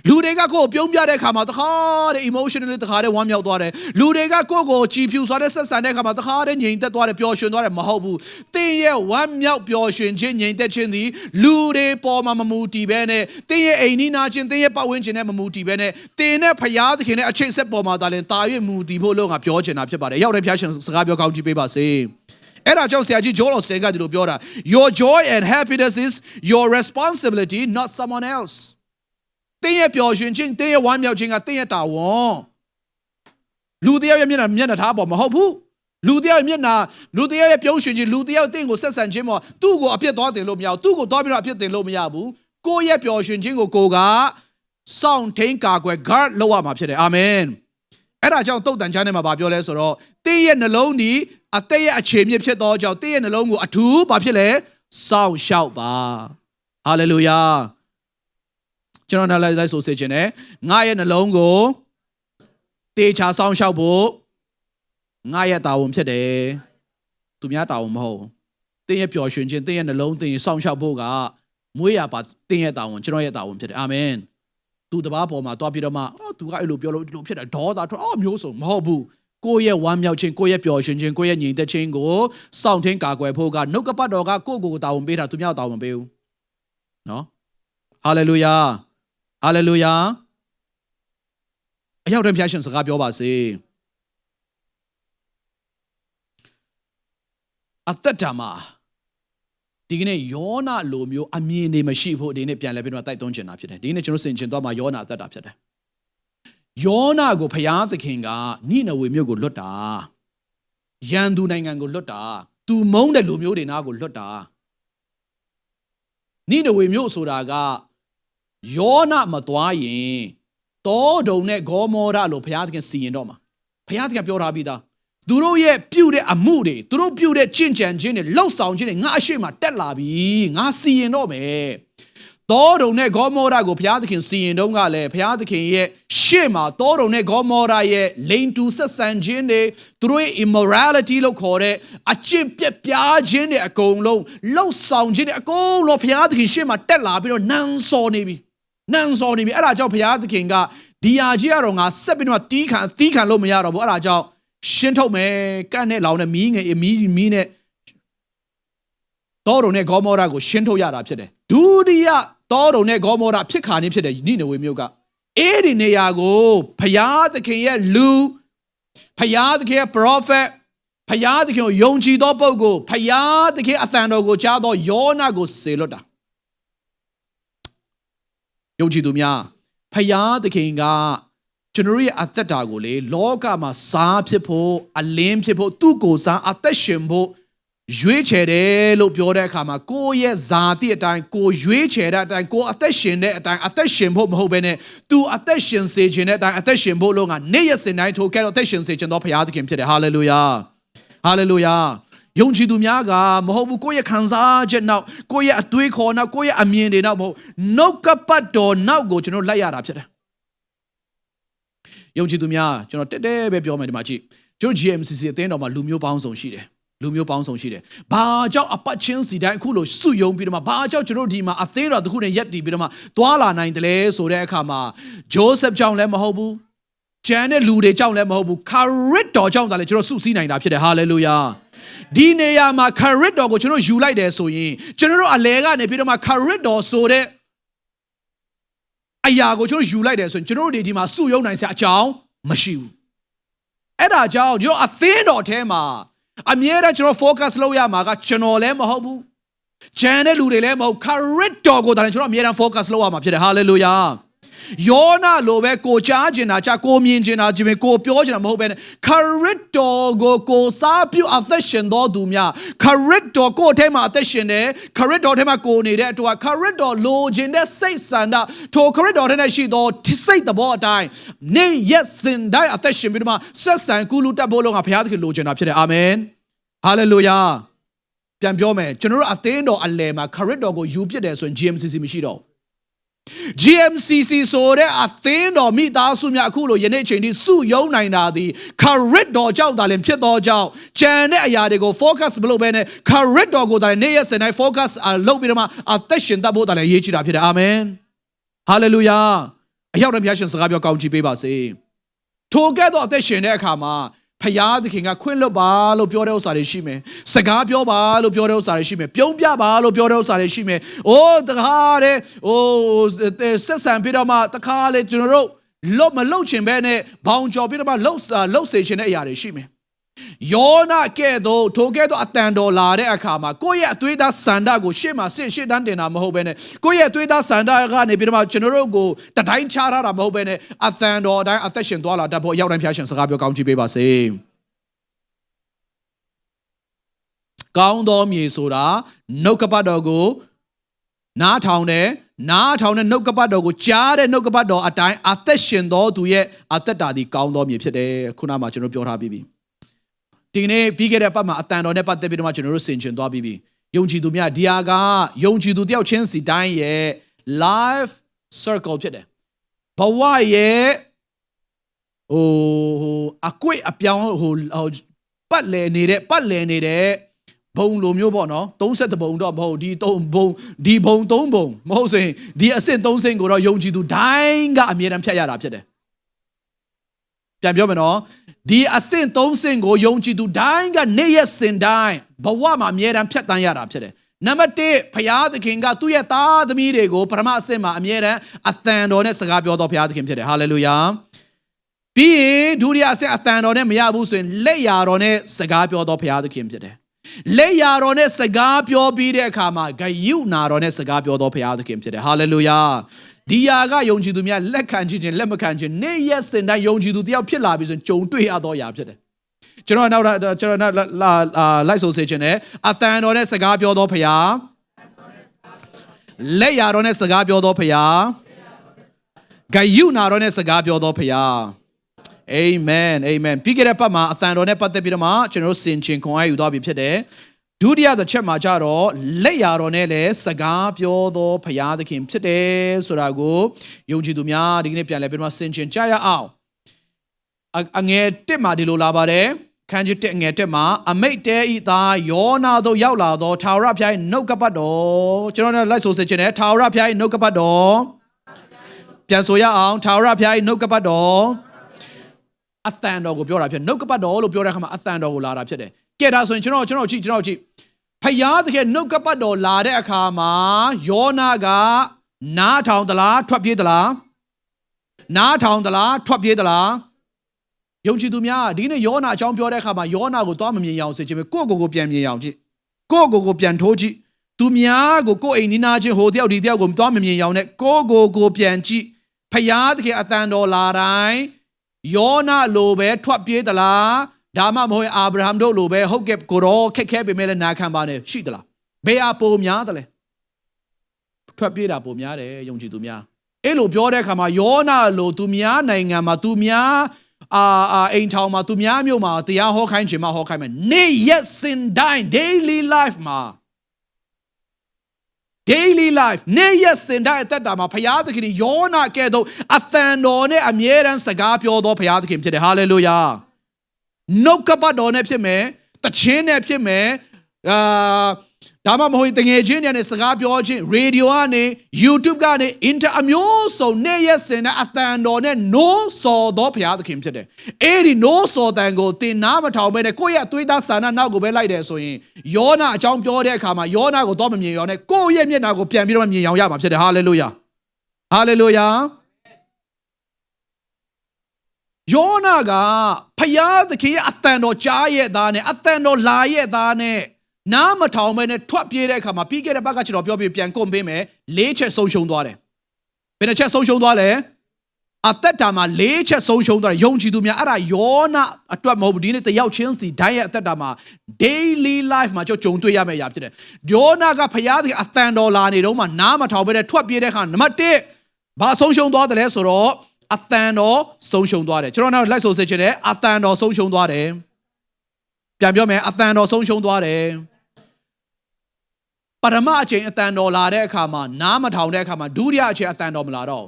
လူတွေကကိုယ်ပြုံးပြတဲ့အခါမှာတခါတဲ့ emotionally တခါတဲ့ဝမ်းမြောက်သွားတယ်လူတွေကကိုယ်ကြည်ဖြူစွာတဲ့ဆက်ဆံတဲ့အခါမှာတခါတဲ့ငြိမ်သက်သွားတယ်ပျော်ရွှင်သွားတယ်မဟုတ်ဘူးတင်းရဲ့ဝမ်းမြောက်ပျော်ရွှင်ခြင်းငြိမ်သက်ခြင်းသည်လူတွေပေါ်မှာမမူတည်ဘဲနဲ့တင်းရဲ့အိမ်နီးနားချင်းတင်းရဲ့ပတ်ဝန်းကျင်နဲ့မမူတည်ဘဲနဲ့တင်းနဲ့ဖယားသခင်နဲ့အချိတ်ဆက်ပေါ်မှာသာလင်တာ၍မူတည်ဖို့လို့ငါပြောချင်တာဖြစ်ပါတယ်ရောက်တဲ့ဖျားရှင်စကားပြောကောင်းကြည့်ပေးပါစေအဲ့ဒါကြောင့်ဆရာကြီး Joel Osteen ကဒီလိုပြောတာ Your joy and happiness is your responsibility not someone elseတင်းရဲ့ပျော်ရွှင်ခြင်းတင်းရဲ့ဝမ်းမြောက်ခြင်းကတင်းရဲ့တာဝန်လူတယောက်ရဲ့မျက်နှာထားပေါ်မဟုတ်ဘူးလူတယောက်ရဲ့ပြုံးရွှင်ခြင်းလူတယောက်တင်းကိုဆက်ဆံခြင်းပေါ်သူ့ကိုအပြစ်သွားတင်လို့မရဘူးသူ့ကိုသွားပြီးတော့အပြစ်တင်လို့မရဘူးကိုယ့်ရဲ့ပျော်ရွှင်ခြင်းကိုကိုယ်ကစောင့်ထိန်ကာကွယ် guard လုပ်ရမှာဖြစ်တယ်အာမင်အဲ့ဒါကြောင့်တုတ်တန်ချမ်းထဲမှာဗာပြောလဲဆိုတော့တင်းရဲ့နှလုံးဒီအသက်ရဲ့အခြေမြစ်ဖြစ်သောကြောင့်တင်းရဲ့နှလုံးကိုအထူးဗာဖြစ်လဲစောင့်ရှောက်ပါဟာလေလုယာကျွန်တော်လည်းလိုက်ဆိုစေချင်တယ်ငါရဲ့နှလုံးကိုတေချာဆောင်ရှောက်ဖို့ငါရဲ့တာဝန်ဖြစ်တယ်သူများတာဝန်မဟုတ်တင်းရဲ့ပျော်ရွှင်ခြင်းတင်းရဲ့နှလုံးတင်းဆောင်ရှောက်ဖို့ကမွေးရပါတင်းရဲ့တာဝန်ကျွန်တော်ရဲ့တာဝန်ဖြစ်တယ်အာမင်သူတပားပေါ်မှာတွားပြီးတော့မှသူကအဲ့လိုပြောလို့ဒီလိုဖြစ်တယ်ဒေါသထွက်မျိုးစုံမဟုတ်ဘူးကိုယ့်ရဲ့ဝမ်းမြောက်ခြင်းကိုယ့်ရဲ့ပျော်ရွှင်ခြင်းကိုယ့်ရဲ့ညီသက်ခြင်းကိုစောင့်ထင်းကာကွယ်ဖို့ကနှုတ်ကပတ်တော်ကကိုယ့်ကိုယ်တာဝန်ပေးတာသူများတာဝန်ပေးဘူးနော်ဟာလေလုယာဟာလေလုယာအရောက်တဲ့ဖျားရှင်စကားပြောပါစေ အသက်တာမှာဒီကနေ့ယောနာလိုမျိုးအမြင်တွေမရှိဖို့ဒီနေ့ပြန်လဲပြီးတော့တိုက်တွန်းချင်တာဖြစ်တယ်ဒီနေ့ကျွန်တော်ဆင်ခြင်သွားမှာယောနာအသက်တာဖြစ်တယ်ယောနာကိုဖျားသခင်ကနိနဝေမြို့ကိုလွတ်တာရန်သူနိုင်ငံကိုလွတ်တာသူမုန်းတဲ့လူမျိုးတွေနားကိုလွတ်တာနိနဝေမြို့ဆိုတာကယောနာမသွားရင်တောဒုံနဲ့ဂေါမောရလို့ဘုရားသခင်စီရင်တော့မှာဘုရားသခင်ပြောထားပြီးသားသူတို့ရဲ့ပြုတဲ့အမှုတွေသူတို့ပြုတဲ့ကျင့်ကြံခြင်းတွေလှုပ်ဆောင်ခြင်းတွေငါအရှိမတက်လာပြီငါစီရင်တော့မယ်တောဒုံနဲ့ဂေါမောရကိုဘုရားသခင်စီရင်တော့ကလည်းဘုရားသခင်ရဲ့ရှေ့မှာတောဒုံနဲ့ဂေါမောရရဲ့လိန်တူဆက်ဆံခြင်းတွေသူတို့ရဲ့ immorality လို့ခေါ်တဲ့အကျင့်ပြက်ပြားခြင်းတွေအကုန်လုံးလှုပ်ဆောင်ခြင်းတွေအကုန်လုံးဘုရားသခင်ရှေ့မှာတက်လာပြီးတော့နန်းစော်နေပြီအဲ့ဒါကြောင့်ဘုရားသခင်ကဒီယာကြီးကတော့ငါဆက်ပြီးတော့တီးခံလို့မရတော့ဘူးအဲ့ဒါကြောင့်ရှင်းထုတ်မယ်ကန့်နဲ့လောင်နဲ့မီးနဲ့တောဒုံနဲ့ဂေါမောရကိုရှင်းထုတ်ရတာဖြစ်တယ်ဒုတိယတောဒုံနဲ့ဂေါမောရဖြစ်ခါနေဖြစ်တယ်နိနဝေမြို့ကအဲ့ဒီနေရာကိုဘုရားသခင်ရဲ့လူဘုရားသခင်ရဲ့ prophet ဘုရားသခင်ကိုယုံကြည်သောပုဂ္ဂိုလ်ဘုရားသခင်အသံတော်ကိုကြားသောယောနာကိုစေလွတ်တာယုံကြည်သူများဖယားသခင်ကကျွန်တော်ရဲ့အသက်တာကိုလေလောကမှာစားဖြစ်ဖို့အလင်းဖြစ်ဖို့သူ့ကိုယ်စားအသက်ရှင်ဖို့ရွေးချယ်တယ်လို့ပြောတဲ့အခါမှာကိုယ့်ရဲ့ဇာတိအတိုင်းကိုရွေးချယ်တဲ့အတိုင်းကိုအသက်ရှင်တဲ့အတိုင်းအသက်ရှင်ဖို့မဟုတ်ဘဲနဲ့သူအသက်ရှင်စေခြင်းတဲ့အတိုင်းအသက်ရှင်ဖို့လို့ငါနေ့ရက်စဉ်တိုင်းထိုကဲတော့အသက်ရှင်စေခြင်းသောဖယားသခင်ဖြစ်တယ်ဟာလေလုယာယုံကြည်သူများကမဟုတ်ဘူးကိုယ့်ရဲ့ခံစားချက်နောက်ကိုယ့်ရဲ့အတွေးခေါ်နောက်ကိုယ့်ရဲ့အမြင်တွေနောက်မဟုတ်နှုတ်ကပတ်တော်နောက်ကိုကျွန်တော်လိုက်ရတာဖြစ်တယ်ယုံကြည်သူများကျွန်တော်တဲပဲပြောမယ်ဒီမှာကြည့်ကျွန်တော် GMCC အသင်းတော်မှာလူမျိုးပေါင်းစုံရှိတယ်ဘာကြောင့်အပတ်ချင်းစီတိုင်းအခုလိုစုယုံပြီးတော့မှဘာကြောင့်ကျွန်တော်ဒီမှာအသင်းတော်တစ်ခုနဲ့ရက်တည်ပြီးတော့မှသွာလာနိုင်တယ်လဲဆိုတဲ့အခါမှာဂျိုးဆက်ကြောင့်လည်းမဟုတ်ဘူးဂျန်တဲ့လူတွေကြောင့်လည်းမဟုတ်ဘူးခရစ်တော်ကြောင့်သာလေကျွန်တော်စုစည်းနိုင်တာဖြစ်တယ်ဟာလေလုယာဒီနေရာမှာခရစ်တော်ကိုကျွန်တော်ယူလိုက်တယ်ဆိုရင်ကျွန်တော်တို့အလဲကနေပြီးတော့မှခရစ်တော်ဆိုတဲ့အရာကိုကျွန်တော်ယူလိုက်တယ်ဆိုရင်ကျွန်တော်တို့ဒီမှာစုယုံနိုင်စရာအကြောင်းမရှိဘူးအဲ့ဒါကြောင့်ကျွန်တော်အသင်းတော်ထဲမှာအမြဲတမ်းကျွန်တော် focus လုပ်ရမှာကကျွန်တော်လည်းမဟုတ်ဘူးဂျန်တဲ့လူတွေလည်းမဟုတ်ခရစ်တော်ကိုဒါလည်းကျွန်တော်အမြဲတမ်း focus လုပ်ရမှာဖြစ်တယ်ဟာလေလုယာယောနာလိုပဲကိုကြားကျင်တာကြားကိုမြင်ကျင်တာကြည့်မယ်ကိုပြောကျင်တာမဟုတ်ပဲခရစ်တော်ကိုစားပြုအသက်ရှင်တော်သူများခရစ်တော်ကိုယ်ထဲမှာအသက်ရှင်တယ်ခရစ်တော်ထဲမှာကိုနေတဲ့အတွက်ခရစ်တော်လိုချင်တဲ့စိတ်ဆန္ဒထိုခရစ်တော်ထဲနဲ့ရှိသောစိတ်သဘောအတိုင်းနေ့ရက်စဉ်တိုင်းအသက်ရှင်ပြီးတော့မှဆက်ဆံကုလူတက်ဖို့လို့ငါဘုရားသခင်လိုချင်တာဖြစ်တယ်အာမင်ဟာလေလုယာပြန်ပြောမယ်ကျွန်တော်တို့အသင်းတော်အလယ်မှာခရစ်တော်ကိုယူပစ်တယ်ဆိုရင် GMCC မရှိတော့GMCC ဆိုတဲ့အသင်းတော်မိသားစုများအခုလိုယနေ့ချိန်ထိစုယုံနိုင်တာဒီခရစ်တော်ကြောင့်သာလျှင်ဖြစ်သောကြောင့်ကြံတဲ့အရာတွေကို focus မလုပ်ဘဲနဲ့ခရစ်တော်ကိုသာလျှင်နေ့ရက်စဉ်တိုင်း focus လုပ်ပြီးတော့မှအသက်ရှင်တတ်ဖို့သာလျှင်အရေးကြီးတာဖြစ်တယ်အာမင်ဟာလေလုယာအရောက်တဲ့ဘုရားရှင်စကားပြောကောင်းချီးပေးပါစေထိုကဲ့သို့အသက်ရှင်တဲ့အခါမှာဖယားသခင်ကခွင့်လွတ်ပါလို့ပြောတဲ့ဥစ္စာတွေရှိမယ်။စကားပြောပါလို့ပြောတဲ့ဥစ္စာတွေရှိမယ်။ပြုံးပြပါလို့ပြောတဲ့ဥစ္စာတွေရှိမယ်။အိုးတခါတဲ့ဆက်ဆံပြီးတော့မှတခါလေကျွန်တော်တို့မလှုပ်ချင်ပဲနဲ့ဘောင်ကျော်ပြီးတော့မှလှုပ်စေချင်တဲ့အရာတွေရှိမယ်။ယောနာကဲ့သို့ထိုကဲ့သို့အတန်တော်လာတဲ့အခါမှာကိုယ့်ရဲ့အသွေးသားဆန္ဒကိုရှေ့မှာရှေ့တန်းတင်တာမဟုတ်ပဲနဲ့ကိုယ့်ရဲ့အသွေးသားဆန္ဒကနေပြီးတော့မှကျွန်တော်တို့ကိုတတိုင်းချထားတာမဟုတ်ပဲနဲ့အတန်တော်အတိုင်းအသက်ရှင်သွားလာတတ်ဖို့အရောက်တိုင်းဖျားရှင်စကားပြောကောင်းချီးပေးပါစေကောင်းသောမြေဆိုတာနှုတ်ကပတ်တော်ကိုနားထောင်တဲ့နှုတ်ကပတ်တော်ကိုကြားတဲ့နှုတ်ကပတ်တော်အတိုင်းအသက်ရှင်သောသူရဲ့အသက်တာဒီကောင်းသောမြေဖြစ်တယ်ခုနမှကျွန်တော်ပြောထားပြီးပြီဒီကနေ့ပြီးခဲ့တဲ့ပတ်မှာအတန်တော်နဲ့ပတ်သက်ပြီးတော့ကျွန်တော်တို့ဆင်ခြင်သွားပြီးပြီယုံကြည်သူများဒီဟာကယုံကြည်သူတယောက်ချင်းစီတိုင်းရဲ့ life circle ဖြစ်တယ်ဘဝရဲ့အကွေ့အပြောင်းပတ်လည်နေတဲ့ဘုံလိုမျိုးပေါ့နော်30ဘုံတော့မဟုတ်ဒီဘုံ3ဘုံမဟုတ်ဆိုရင်ဒီအဆင့်3ဆင့်ကိုတော့ယုံကြည်သူတိုင်းကအမြဲတမ်းဖြတ်ရတာဖြစ်တယ်ပြန်ပြောမယ်နော်ဒီအဆင့်3ဆင့်ကိုယုံကြည်သူတိုင်းကနေ့ရက်စဉ်တိုင်းဘဝမှာအမြဲတမ်းဖြတ်တန်းရတာဖြစ်တယ်နံပါတ်1ဘုရားသခင်ကသူ့ရဲ့သားသမီးတွေကိုပထမအဆင့်မှာအမြဲတမ်းအသံတော်နဲ့စကားပြောတော်ဘုရားသခင်ဖြစ်တယ်ဟာလေလုယာပြီးရင်ဒုတိယအဆင့်အသံတော်နဲ့မရဘူးဆိုရင်လက်ရာတော်နဲ့စကားပြောတော်ဘုရားသခင်ဖြစ်တယ် လက်ရတော်နဲ့စကားပြောပြီးတဲ့အခါမှာဂယုနာတော်နဲ့စကားပြောသောဘုရားသခင်ဖြစ်တယ်ဟာလေလုယာဒီယာကယုံကြည်သူများလက်ခံခြင်းလက်မခံခြင်းနေ့ရက်စဉ်တိုင်းယုံကြည်သူတယောက်ဖြစ်လာပြီဆိုရင်ကြုံတွေ့ရသောအရာဖြစ်တယ်ကျွန်တော်နောက်လိုက်ဆိုစေခြင်းနဲ့အတန်တော်နဲ့စကားပြောသောဘုရားလက်ရတော်နဲ့စကားပြောသောဘုရားဂယုနာတော်နဲ့စကားပြောသောဘုရားအာမင်အာမင်ပြီးခဲ့တဲ့ပတ်မှာအတန်တော်နဲ့ပတ်သက်ပြီးတော့မှကျွန်တော်ဆင်ခြင်ခွန်အားယူသွားပြီဖြစ်တယ်ဒုတိယတစ်ချက်မှာကြတော့လက်ရတော်နဲ့လည်းစကားပြောသောဘုရားသခင်ဖြစ်တယ်ဆိုတာကိုယုံကြည်သူများဒီကနေ့ပြန်လဲပြီးတော့ဆင်ခြင်ကြရအောင်အငယ်1မှာဒီလိုလာပါတယ်ခန်းကြီး1အငယ်1မှာအမိတ်တဲဤသားယောနာသို့ရောက်လာသောထာဝရဘုရား၏နှုတ်ကပတ်တော်ကျွန်တော်လည်းလိုက်ဆိုစေချင်တယ်ထာဝရဘုရား၏နှုတ်ကပတ်တော်ပြန်ဆိုရအောင်ထာဝရဘုရား၏နှုတ်ကပတ်တော်အတန်တော်ကိုပြောတာဖြစ်နှုတ်ကပတ်တော်လို့ပြောတဲ့အခါမှာအတန်တော်ကိုလာတာဖြစ်တယ်ကဲဒါဆိုရင်ကျွန်တော်ကြည့်ဖယားသခင်နှုတ်ကပတ်တော်လာတဲ့အခါမှာယောနာကနားထောင်သလားထွက်ပြေးသလားနားထောင်သလားထွက်ပြေးသလားယုံကြည်သူများဒီနေ့ယောနာအကြောင်းပြောတဲ့အခါမှာယောနာကိုသွားမမြင်ရအောင်စေချင်ပဲကိုယ့်ကိုယ်ကိုပြန်မြင်ရအောင်ကြည့်ကိုယ့်ကိုယ်ကိုပြန်ထိုးကြည့်သူများကိုကိုယ်အိမ်နီးနားချင်းဟိုတယောက်ဒီတယောက်ကိုသွားမမြင်ရအောင်နဲ့ကိုယ့်ကိုယ်ကိုပြန်ကြည့်ဖယားသခင်အတန်တော်လာတိုင်းယောနာလိုပဲထွက်ပြေးသလားဒါမှမဟုတ်အာဗြဟံတို့လိုပဲဟုတ်ကဲ့ကိုရောခက်ခဲပေမဲ့လည်းနာခံပါနဲ့ရှိသလားဘယ်အပေါ်များတယ်လဲထွက်ပြေးတာပုံများတယ်ယုံကြည်သူများအဲ့လိုပြောတဲ့အခါမှာယောနာလိုသူများနိုင်ငံမှာသူများအိမ်ထောင်မှာသူများမြို့မှာတရားဟောခိုင်းခြင်းမဟောခိုင်းမယ်နေ့ရက်စဉ်တိုင်း daily life မှာ daily life နေ့ရက်စဉ်တိုင်းအသက်တာမှာဘုရားသခင်ယောနာကဲ့သို့အသံတော်နဲ့အမြဲတမ်းစကားပြောသောဘုရားသခင်ဖြစ်တယ်ဟာလေလုယာနှုတ်ကပတ်တော်နဲ့ဖြစ်မယ်တခြင်းနဲ့ဖြစ်မယ်ဒါမှမဟုတ်တငယ်ချင်းနဲ့စကားပြောခြင်းရေဒီယိုကနေ YouTube ကနေအင်တာအမျိုးစုံနေ့ရက်စဉ်နဲ့အသံတော်နဲ့နိုးစော်သောဘုရားသခင်ဖြစ်တယ်အဲ့ဒီနိုးစော်တန်ကိုသင်နာမထောင်ပဲနဲ့ကိုယ့်ရဲ့အသွေးသားဆန္ဒနောက်ကိုပဲလိုက်တယ်ဆိုရင်ယောနာအကြောင်းပြောတဲ့အခါမှာယောနာကိုတော့မမြင်ရောနဲ့ကိုယ့်ရဲ့မျက်နှာကိုပြန်ပြီးတော့မြင်အောင်ရမှာဖြစ်တယ်ဟာလေလုယာဟာလေလုယာယောနာကဖယားသခင်ရဲ့အသံတော်ကြားရဲ့သားနဲ့အသံတော်လာရဲ့သားနဲ့နားမထောင်မဲနဲ့ထွက်ပြေးတဲ့အခါမှာပြီးခဲ့တဲ့ဘက်ကကျွန်တော်ပြောပြပြန်ကုန်ပေးမယ်၄ချက်ဆုံးရှုံးသွားတယ်ဘယ်နှချက်ဆုံးရှုံးသွားလဲအသက်တာမှာ၄ချက်ဆုံးရှုံးသွားတယ်ယုံကြည်သူများအဲ့ဒါယောနာအတွက်မဟုတ်ဘူးဒီနေ့တယောက်ချင်းစီတိုင်းရဲ့အသက်တာမှာ daily life မှာကြုံတွေ့ရမယ့်အရာဖြစ်တယ်ယောနာကဖယားသခင်အသံတော်လာနေတော့မှနားမထောင်မဲနဲ့ထွက်ပြေးတဲ့အခါနံပါတ်1ဘာဆုံးရှုံးသွားတယ်လဲဆိုတော့အသံတော်ဆုံးရှုံးသွားတယ်ကျွန်တော်နောက်လိုက်ဆိုစေချင်တယ်အသံတော်ဆုံးရှုံးသွားတယ်ပြန်ပြောမယ်အသံတော်ဆုံးရှုံးသွားတယ်ပရမအချိန်အတန်တော်လာတဲ့အခါမှာနားမထောင်တဲ့အခါမှာဒုတိယအချိန်အတန်တော်မလာတော့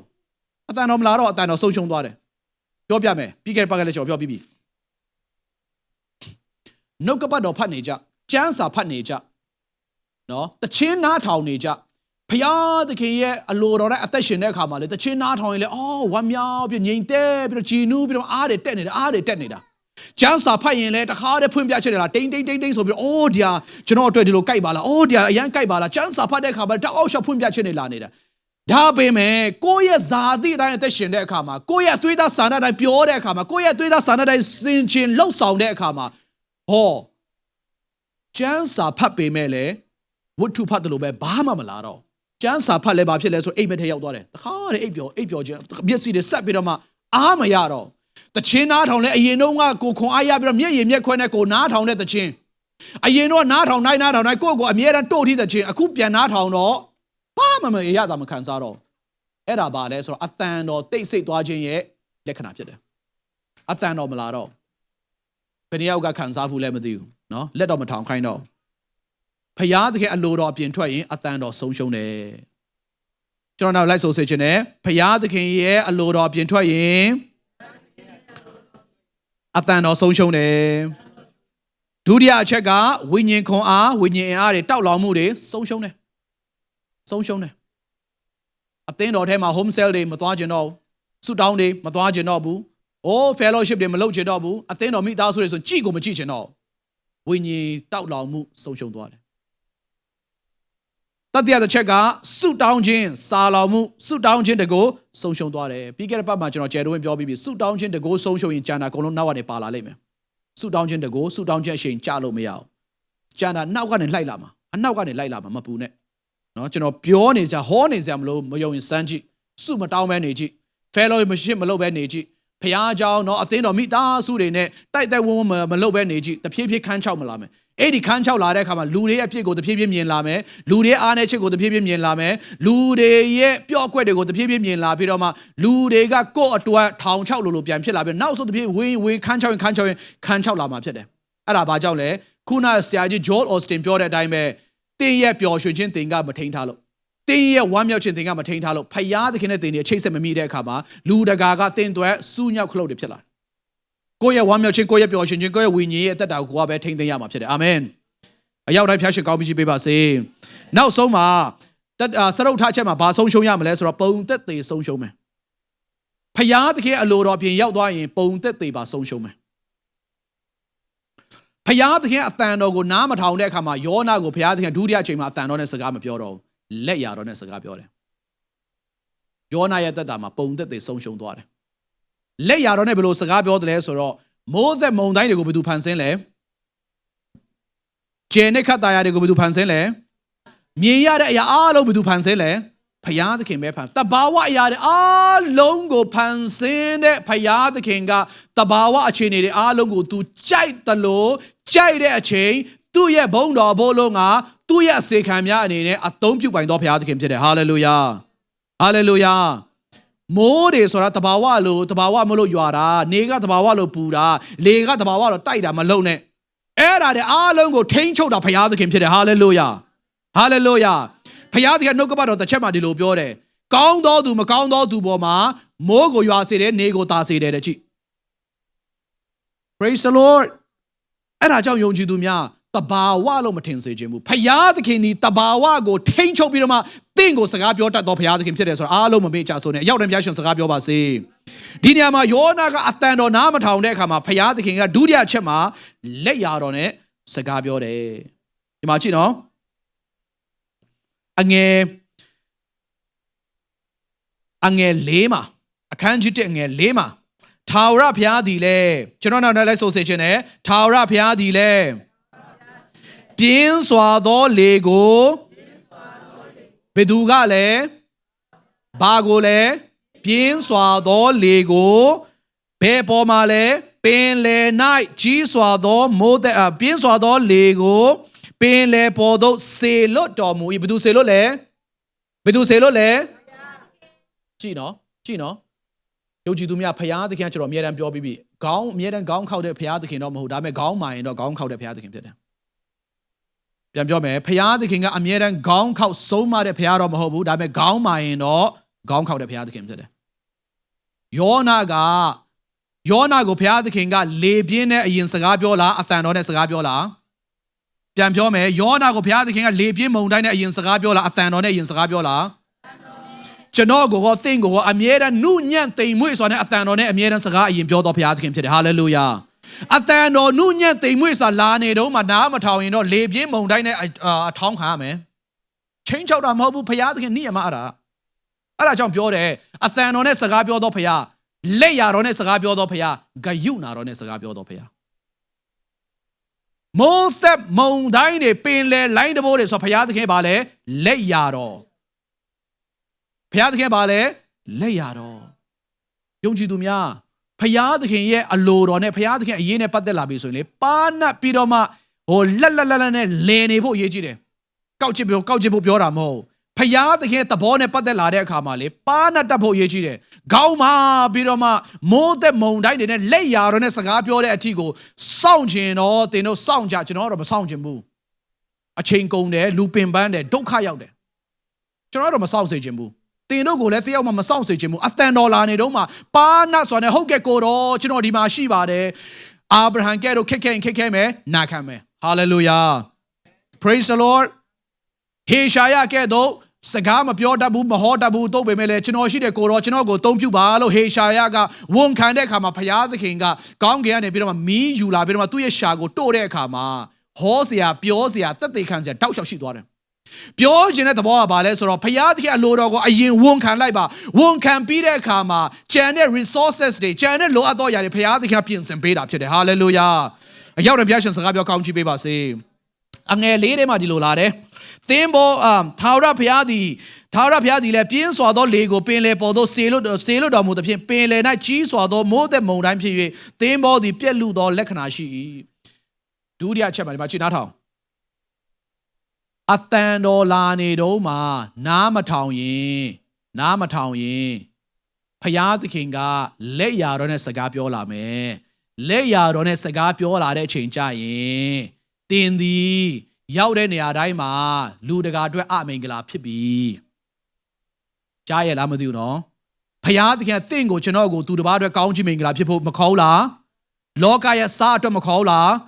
အတန်တော်မလာတော့အတန်တော်ဆုံးရှုံးသွားတယ်ပြောပြမယ်ပြီးခဲ့တဲ့ပတ်ကလေးကျွန်တော်ပြောပြီးပြီနှုတ်ကပတ်တော်ဖတ်နေကြကျမ်းစာဖတ်နေကြနော်တခြင်းနားထောင်နေကြဖယားသခင်ရဲ့အလိုတော်နဲ့အသက်ရှင်တဲ့အခါမှာလေတခြင်းနားထောင်ရင်လေအော်ဝမ်းမြောက်ပြီးငြိမ်သက်ပြီးတော့ကြည်နူးပြီးတော့အားတွေတက်နေတာကျမ်းစာဖတ်ရင်လည်းတခါတည်းဖွင့်ပြချက်တယ်လားတိန်ဆိုပြီးအိုးဒီဟာကျွန်တော်အတွက်ဒီလိုကြိုက်ပါလားအိုးဒီဟာအရန်ကြိုက်ပါလားကျမ်းစာဖတ်တဲ့အခါမှာတောက်အောက်ရှောက်ဖွင့်ပြချက်နေလာနေတာဒါပေမဲ့ကိုယ့်ရဲ့ဇာတိတိုင်းအသက်ရှင်တဲ့အခါမှာကိုယ့်ရဲ့အသွေးသားဆန္ဒတိုင်းပြောတဲ့အခါမှာကိုယ့်ရဲ့အသွေးသားဆန္ဒတိုင်းစင်ချင်လှုပ်ဆောင်တဲ့အခါမှာဟောကျမ်းစာဖတ်ပေမဲ့လည်းဝတ္ထုဖတ်တယ်လို့ပဲဘာမှမလာတော့ကျမ်းစာဖတ်လဲဘာဖြစ်လဲဆိုအိမ်မက်ထဲရောက်သွားတယ်တခါတည်းအိပ်ပျော်ခြင်းမျက်စိတွေဆက်ပြီးတော့မှအားမရတော့တခြင်းနားထောင်လဲအရင်တော့ကိုခွန်အားရပြီးတော့မျက်ရည်မျက်ခွဲနဲ့ကိုနားထောင်တဲ့တခြင်းအရင်တော့နားထောင်တိုင်းကိုယ့်ကိုအမြဲတမ်းတို့ထိတခြင်းအခုပြန်နားထောင်တော့ဘာမှမရတာမခံစားတော့အဲ့ဒါပါလဲဆိုတော့အတန်တော်တိတ်ဆိတ်သွားခြင်းရဲ့လက္ခဏာဖြစ်တယ်အတန်တော်မလာတော့ဘယ်နှယောက်ကခံစားဘူးလဲမသိဘူးနော်လက်တော့မထောင်ခိုင်းတော့ဖယားသခင်အလိုတော်အပြင်ထွက်ရင်အတန်တော်ဆုံးရှုံးတယ်ကျွန်တော်နောက်လိုက်ဆိုစေချင်တယ်ဖယားသခင်ရဲ့အလိုတော်အပြင်ထွက်ရင်အတန်တော်ဆုံးရှုံးတယ်ဒုတိယအချက်ကဝိညာဉ်ခွန်အားဝိညာဉ်အားတွေတောက်လောင်မှုတွေဆုံးရှုံးတယ်အသင်းတော်ထဲမှာ home cell တွေမသွားကျင်တော့ဘူးဆုတောင်းတွေမသွားကျင်တော့ဘူးfellowship တွေမလုပ်ကျင်တော့ဘူးအသင်းတော်မိသားစုတွေဆိုကြည့်ကိုမကြည့်ကျင်တော့ဝိညာဉ်တောက်လောင်မှုဆုံးရှုံးသွားတယ်တတိယတစ်ချက်ကဆုတောင်းခြင်းစာလောင်မှုဆုတောင်းခြင်းတကိုဆုံးရှုံးသွားတယ်ပြီးခဲ့တဲ့ပတ်မှာကျွန်တော်ကျယ်တော်ဝင်ပြောပြီးပြီဆုတောင်းခြင်းတကိုဆုံးရှုံးရင်ကျန်တာအကုန်လုံးနောက်ကနေပါလာလိမ့်မယ်ဆုတောင်းခြင်းတကိုဆုတောင်းခြင်းအချိန်ကြာလို့မရအောင် ကျန်တာနောက်ကနေလိုက်လာမှာအနောက်ကနေလိုက်လာမှာမပူနဲ့နော်ကျွန်တော်ပြောနေကြဟောနေကြမလို့မယုံရင်စမ်းကြည့်စုမတောင်းပဲနေကြည့် fellow မရှိမလုပ်ပဲနေကြည့်ဖျားเจ้าနော်အသင်းတော်မိသားစုတွေနဲ့တိုက်တိုက်ဝန်းဝန်းမလုပ်ပဲနေကြည့်တဖြည်းဖြည်းခန်းချောက်မလာမယ်အဲ့ဒီခန်းချောက်လာတဲ့အခါမှာလူတွေရဲ့အဖြစ်ကိုတဖြည်းဖြည်းမြင်လာမယ်လူတွေအားနဲ့ချက်ကိုတဖြည်းဖြည်းမြင်လာမယ်လူတွေရဲ့ပျော့ကွက်တွေကိုတဖြည်းဖြည်းမြင်လာပြီးတော့မှလူတွေကကိုယ့်အတွက်ထောင်ချောက်လို့ပြန်ဖြစ်လာပြီးနောက်ဆုံးတဖြည်းဝင်ခန်းချောက်လာမှာဖြစ်တယ်အဲ့ဒါဘာကြောင့်လဲခုနဆရာကြီး Joel Austin ပြောတဲ့အတိုင်းပဲတင်းရဲ့ပျော်ရွှင်ခြင်းတင်ကမထိန်ထားလို့တင်းရဲ့ဝမ်းမြောက်ခြင်းတင်ကမထိန်ထားလို့ဖယားသခင်နဲ့တင်ရဲ့ချိတ်ဆက်မမိတဲ့အခါမှာလူတကာကတင်သွဲစူးညောက်ခလုတ်တွေဖြစ်လာကိုယ့်ရဲ့ဝမ်းမြောက်ခြင်းကိုယ့်ရဲ့ပျော်ရွှင်ခြင်းကိုယ့်ရဲ့ဝိညာဉ်ရဲ့အသက်တာကိုကိုယ်ကပဲထိန်းသိမ်းရမှာဖြစ်တယ်အာမင်အရောက်တိုင်းဖျားရှင်ကောင်းပြီးပေးပါစေနောက်ဆုံးမှာစရုပ်ထားချက်မှာဘာဆုံးရှုံးရမလဲဆိုတော့ပုံသက်သေဆုံးရှုံးမယ်ဖယားသခင်အလိုတော်ပြင်ရောက်သွားရင်ပုံသက်သေပါဆုံးရှုံးမယ်ဖယားသခင်အတန်တော်ကိုနားမထောင်တဲ့အခါမှာယောနာကိုဖယားသခင်ဒုတိယအချိန်မှာအတန်တော်နဲ့စကားမပြောတော့ဘူးလက်ရတော်နဲ့စကားပြောတယ်ယောနာရဲ့သက်တာမှာပုံသက်သေဆုံးရှုံးသွားတယ်လက်ရတော်နဲ့ဘယ်လိုစကားပြောတယ်လဲဆိုတော့မိုးသက်မုန်တိုင်းတွေကိုဘယ်သူဖန်ဆင်းလဲကျန်တဲ့ခတ်သားရတွေကိုဘယ်သူဖန်ဆင်းလဲမြင်ရတဲ့အရာအားလုံးဘယ်သူဖန်ဆင်းလဲဖယားသခင်ပဲဖန်တဘာဝအရာတွေအားလုံးကိုဖန်ဆင်းတဲ့ဖယားသခင်ကတဘာဝအခြေအနေတွေအားလုံးကိုသူကြိုက်တယ်လို့ကြိုက်တဲ့အချိန်သူ့ရဲ့ဘုန်းတော်ဘိုးလုံးကသူ့ရဲ့အစေခံများအနေနဲ့အသုံးပြုပိုင်သောဖယားသခင်ဖြစ်တယ်ဟာလေလုယာဟာလေလုယာမိုးတွေဆိုတာတဘာဝလို့တဘာဝမလို့ရွာတာနေကတဘာဝလို့ပူတာလေကတဘာဝလို့တိုက်တာမလုံနဲ့အဲ့ဒါတွေအားလုံးကိုထိန်းချုပ်တာဖယားသခင်ဖြစ်တယ်ဟာလေလုယာဟာလေလုယာဖယားသခင်နှုတ်ကပတ်တော်တစ်ချက်မှဒီလိုပြောတယ်ကောင်းသောသူမကောင်းသောသူပေါ်မှာမိုးကိုရွာစေတယ်နေကိုတာစေတယ်တဲ့ကြည့် Praise the Lord အဲ့ဒါကြောင့်ယုံကြည်သူများတဘာဝလို့မထင်စေခြင်းဘူးဖယားသခင်ဒီတဘာဝကိုထိန်းချုပ်ပြီးတော့မှတင့်ကိုစကားပြောတတ်သောဖယားသခင်ဖြစ်တယ်ဆိုတော့အားလုံးမမေ့ကြဆိုနဲ့အရောက်တဲ့ဘုရားရှင်စကားပြောပါစေဒီနေရာမှာယောနာကအတန်တော်နားမထောင်တဲ့အခါမှာဖယားသခင်ကဒုတိယချက်မှာလက်ရတော်နဲ့စကားပြောတယ်ဒီမှာကြည့်နော်အငယ်၄မှာအခန်းကြီး1အငယ်4မှာထာဝရဘုရားသည်လဲကျွန်တော်နောက်လည်းဆိုစေခြင်းနဲ့ထာဝရဘုရားသည်လဲပြင်းစွာသောလေကိုဘယ်သူကလဲဘာကိုလဲပြင်းစွာသောလေကိုဘယ်ပေါ်မှာလဲပင်လယ်၌ကြီးစွာသောမိုးသက်ပြင်းစွာသောလေကိုပင်လယ်ပေါ်သို့ဆေလွတ်တော်မူ၏ဘယ်သူဆေလွတ်လဲဘယ်သူဆေလွတ်လဲကြည့်နော်ယုံကြည်သူများဖယားသခင်ကျွန်တော်အမြဲတမ်းပြောပြီးပြီခေါင်းအမြဲတမ်းခေါင်းခောက်တဲ့ဖယားသခင်တော့မဟုတ်ဒါပေမဲ့ခေါင်းမာရင်တော့ခေါင်းခောက်တဲ့ဖယားသခင်ဖြစ်တယ်ပြန်ပြောမယ်ဖယားသခင်ကအမြဲတမ်းခေါင်းခောက်ဆုံးမတဲ့ဖယားတော့မဟုတ်ဘူးဒါပေမဲ့ခေါင်းမာရင်တော့ခေါင်းခောက်တဲ့ဖယားသခင်ဖြစ်တယ်ယောနာကိုဖယားသခင်ကလေပြင်းတဲ့အရင်စကားပြောလားအသံတော်နဲ့စကားပြောလားပြန်ပြောမယ်ယောနာကိုဘုရားသခင်ကလေပြင်းမုန်တိုင်းနဲ့အရင်စကားပြောလားအသံတော်နဲ့အရင်စကားပြောလားကျွန်တော်ကိုသင်ကိုအမြဲတမ်းနုညံ့သိမ်မွေ့စွာနဲ့အသံတော်နဲ့အမြဲတမ်းစကားအရင်ပြောတော်ဘုရားသခင်ဖြစ်တယ်ဟာလေလုယာအသံတော်နုညံ့သိမ်မွေ့စွာလာနေတော့မှနားမထောင်ရင်တော့လေပြင်းမုန်တိုင်းနဲ့အထောင်းခံရမယ်ချင်းချောက်တာမဟုတ်ဘူးဘုရားသခင်နိယမအဲ့ဒါကြောင့်ပြောတယ်အသံတော်နဲ့စကားပြောတော်ဘုရားလက်ရတော်နဲ့စကားပြောတော်ဘုရားဂယုနာတော်နဲ့စကားပြောတော်ဘုရားမိုးသက်မုန်တိုင်းတွေပင်လေလိုင်းတဘိုးတွေဆိုဘုရားသခင်ပါလေလက်ရတော်ဘုရားသခင်ပါလေလက်ရတော်ယုံကြည်သူများဘုရားသခင်ရဲ့အလိုတော်နဲ့ဘုရားသခင်အရေးနဲ့ပတ်သက်လာပြီဆိုရင်လေပါနပ်ပြီးတော့မှလက်နဲ့လည်နေဖို့အရေးကြီးတယ်ကောက်ချစ်ဖို့ပြောတာမဟုတ်ဘုရားသခင်သဘောနဲ့ပတ်သက်လာတဲ့အခါမှာလေပါနပ်တတ်ဖို့အရေးကြီးတယ်ခေါင်းမှာပြီးတော့မှမိုးသက်မုန်တိုင်းတွေနဲ့လက်ရတော်နဲ့စကားပြောတဲ့အထီကိုစောင့်ကျင်တော့သင်တို့စောင့်ကြကျွန်တော်တော့မစောင့်ကျင်ဘူးအချိန်ကုန်တယ်လူပင်ပန်းတယ်ဒုက္ခရောက်တယ်ကျွန်တော်တော့မစောင့်စေချင်ဘူးသင်တို့ကိုလည်းတယောက်မှမစောင့်စေချင်ဘူးအတန်တော်လာနေတော့မှပါနပ်ဆိုတဲ့ဟုတ်ကဲ့ကိုတော့ကျွန်တော်ဒီမှာရှိပါတယ်အာဗြဟံကဲ့သို့ခက်ခဲမယ်နာခံမယ် hallelujah praise the lord ဟေရှာယကဲ့သို့စကားမပြောတတ်ဘူးမဟောတတ်ဘူးတို့ပေမဲ့လည်းကျွန်တော်ရှိတဲ့ကိုတော့ကျွန်တော်ကိုအသုံးပြုပါလို့ဟေရှာယကဝန်ခံတဲ့အခါမှာဘုရားသခင်ကကောင်းကင်ကနေပြီးတော့မှမီးယူလာပြီးတော့မှသူ့ရဲ့ရှာကိုတို့တဲ့အခါမှာဟောစရာပြောစရာသက်သေခံစရာတောက်လျှောက်ရှိသွားတယ်ပြောခြင်းတဲ့သဘောကဘာလဲဆိုတော့ဘုရားသခင်အလိုတော်ကိုအရင်ဝန်ခံလိုက်ပါဝန်ခံပြီးတဲ့အခါမှာကျန်တဲ့ resources တွေကျန်တဲ့လိုအပ်သောအရာတွေဘုရားသခင်ပြင်ဆင်ပေးတာဖြစ်တယ် hallelujah အရောက်တဲ့ဘုရားရှင်စကားပြောကောင်းချီးပေးပါစေ angel lady madilolare. Thimbo Taura Piadi, Taura Piadi, le Piens or the Lego, Pele, Podo, Sailor Domo, the Pele, Night Cheese or the more than Modine Pie, Thimbo, the Peludo, Lekanashi. Do the Chaman, Machinata. Athando Lani Doma, Namatown ye. Payat the Kinga, lay out on a sagapiola me, lay out on a sagapiola de change. Tin the Yaudenia Daima, Ludagadra Amingla Pibi. Jaya Lamaduno. Payat can think of Chinogo to the Bada County Mingla people Macola, Lokaya Sato Macola,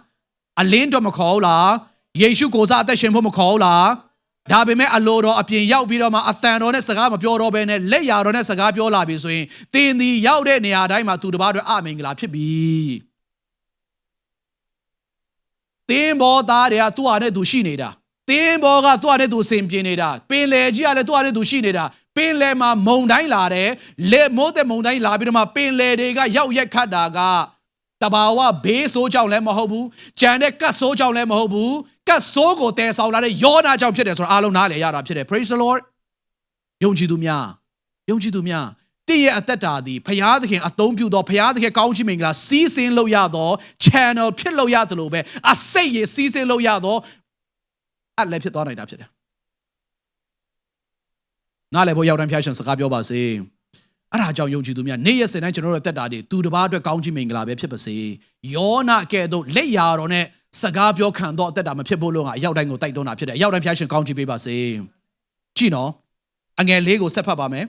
Alinto Macola, Yeshu goes out the Shimpo Macola. Dabime aloro apien yau biro ma athano ne saga ma pyo ro be ne let ya ro ne saga pyo la bi so yin tin di yau de neya dai ma tu taba twe a mingla phit bi tin bo da de a tu a ne tu shi neda tin bo ga tu a ne tu sin pin neda pin le ji a le tu a ne tu shi neda pin le ma mong dai la de le mo de mong dai la bi ma pin le de ga yau yet khat da ga tabawa be so jaung le ma ho bu jan de kat so jaung le ma ho bu kat so ko te saw la de yona jaung phit de so a long na le ya da phit de praise the lord ယုံကြည်သူများတင့်ရဲ့အသက်တာသည်ဖျားသခင်အသုံးပြုသောဖျားသခင်ကောင်းချီးမင်္ဂလာစီးဆင်းလို့ရသော channel ဖြစ်လို့ရတယ်လို့ပဲအစိတ်ရစီးဆင်းလို့ရသောအလည်းဖြစ်သွားနိုင်တာဖြစ်တယ်နားလည်ဖို့ရောက်တိုင်းဖျားရှင်စကားပြောပါစေအဲ့ဒါကြောင့်ယုံကြည်သူများနေ့ရက်စဉ်တိုင်းကျွန်တော်တို့အသက်တာတွေသူတစ်ပါးအတွက်ကောင်းချီးမင်္ဂလာပဲဖြစ်ပါစေယောနာကဲ့သို့လက်ရာတော်နဲ့စကားပြောခံတော့အသက်တာမဖြစ်ဖို့လို့ငါအရောက်တိုင်းကိုတိုက်တွန်းတာဖြစ်တယ်အရောက်တိုင်းဖျားရှင်ကောင်းချီးပေးပါစေကြည့်နော်အငယ်လေးကိုဆက်ဖတ်ပါမယ်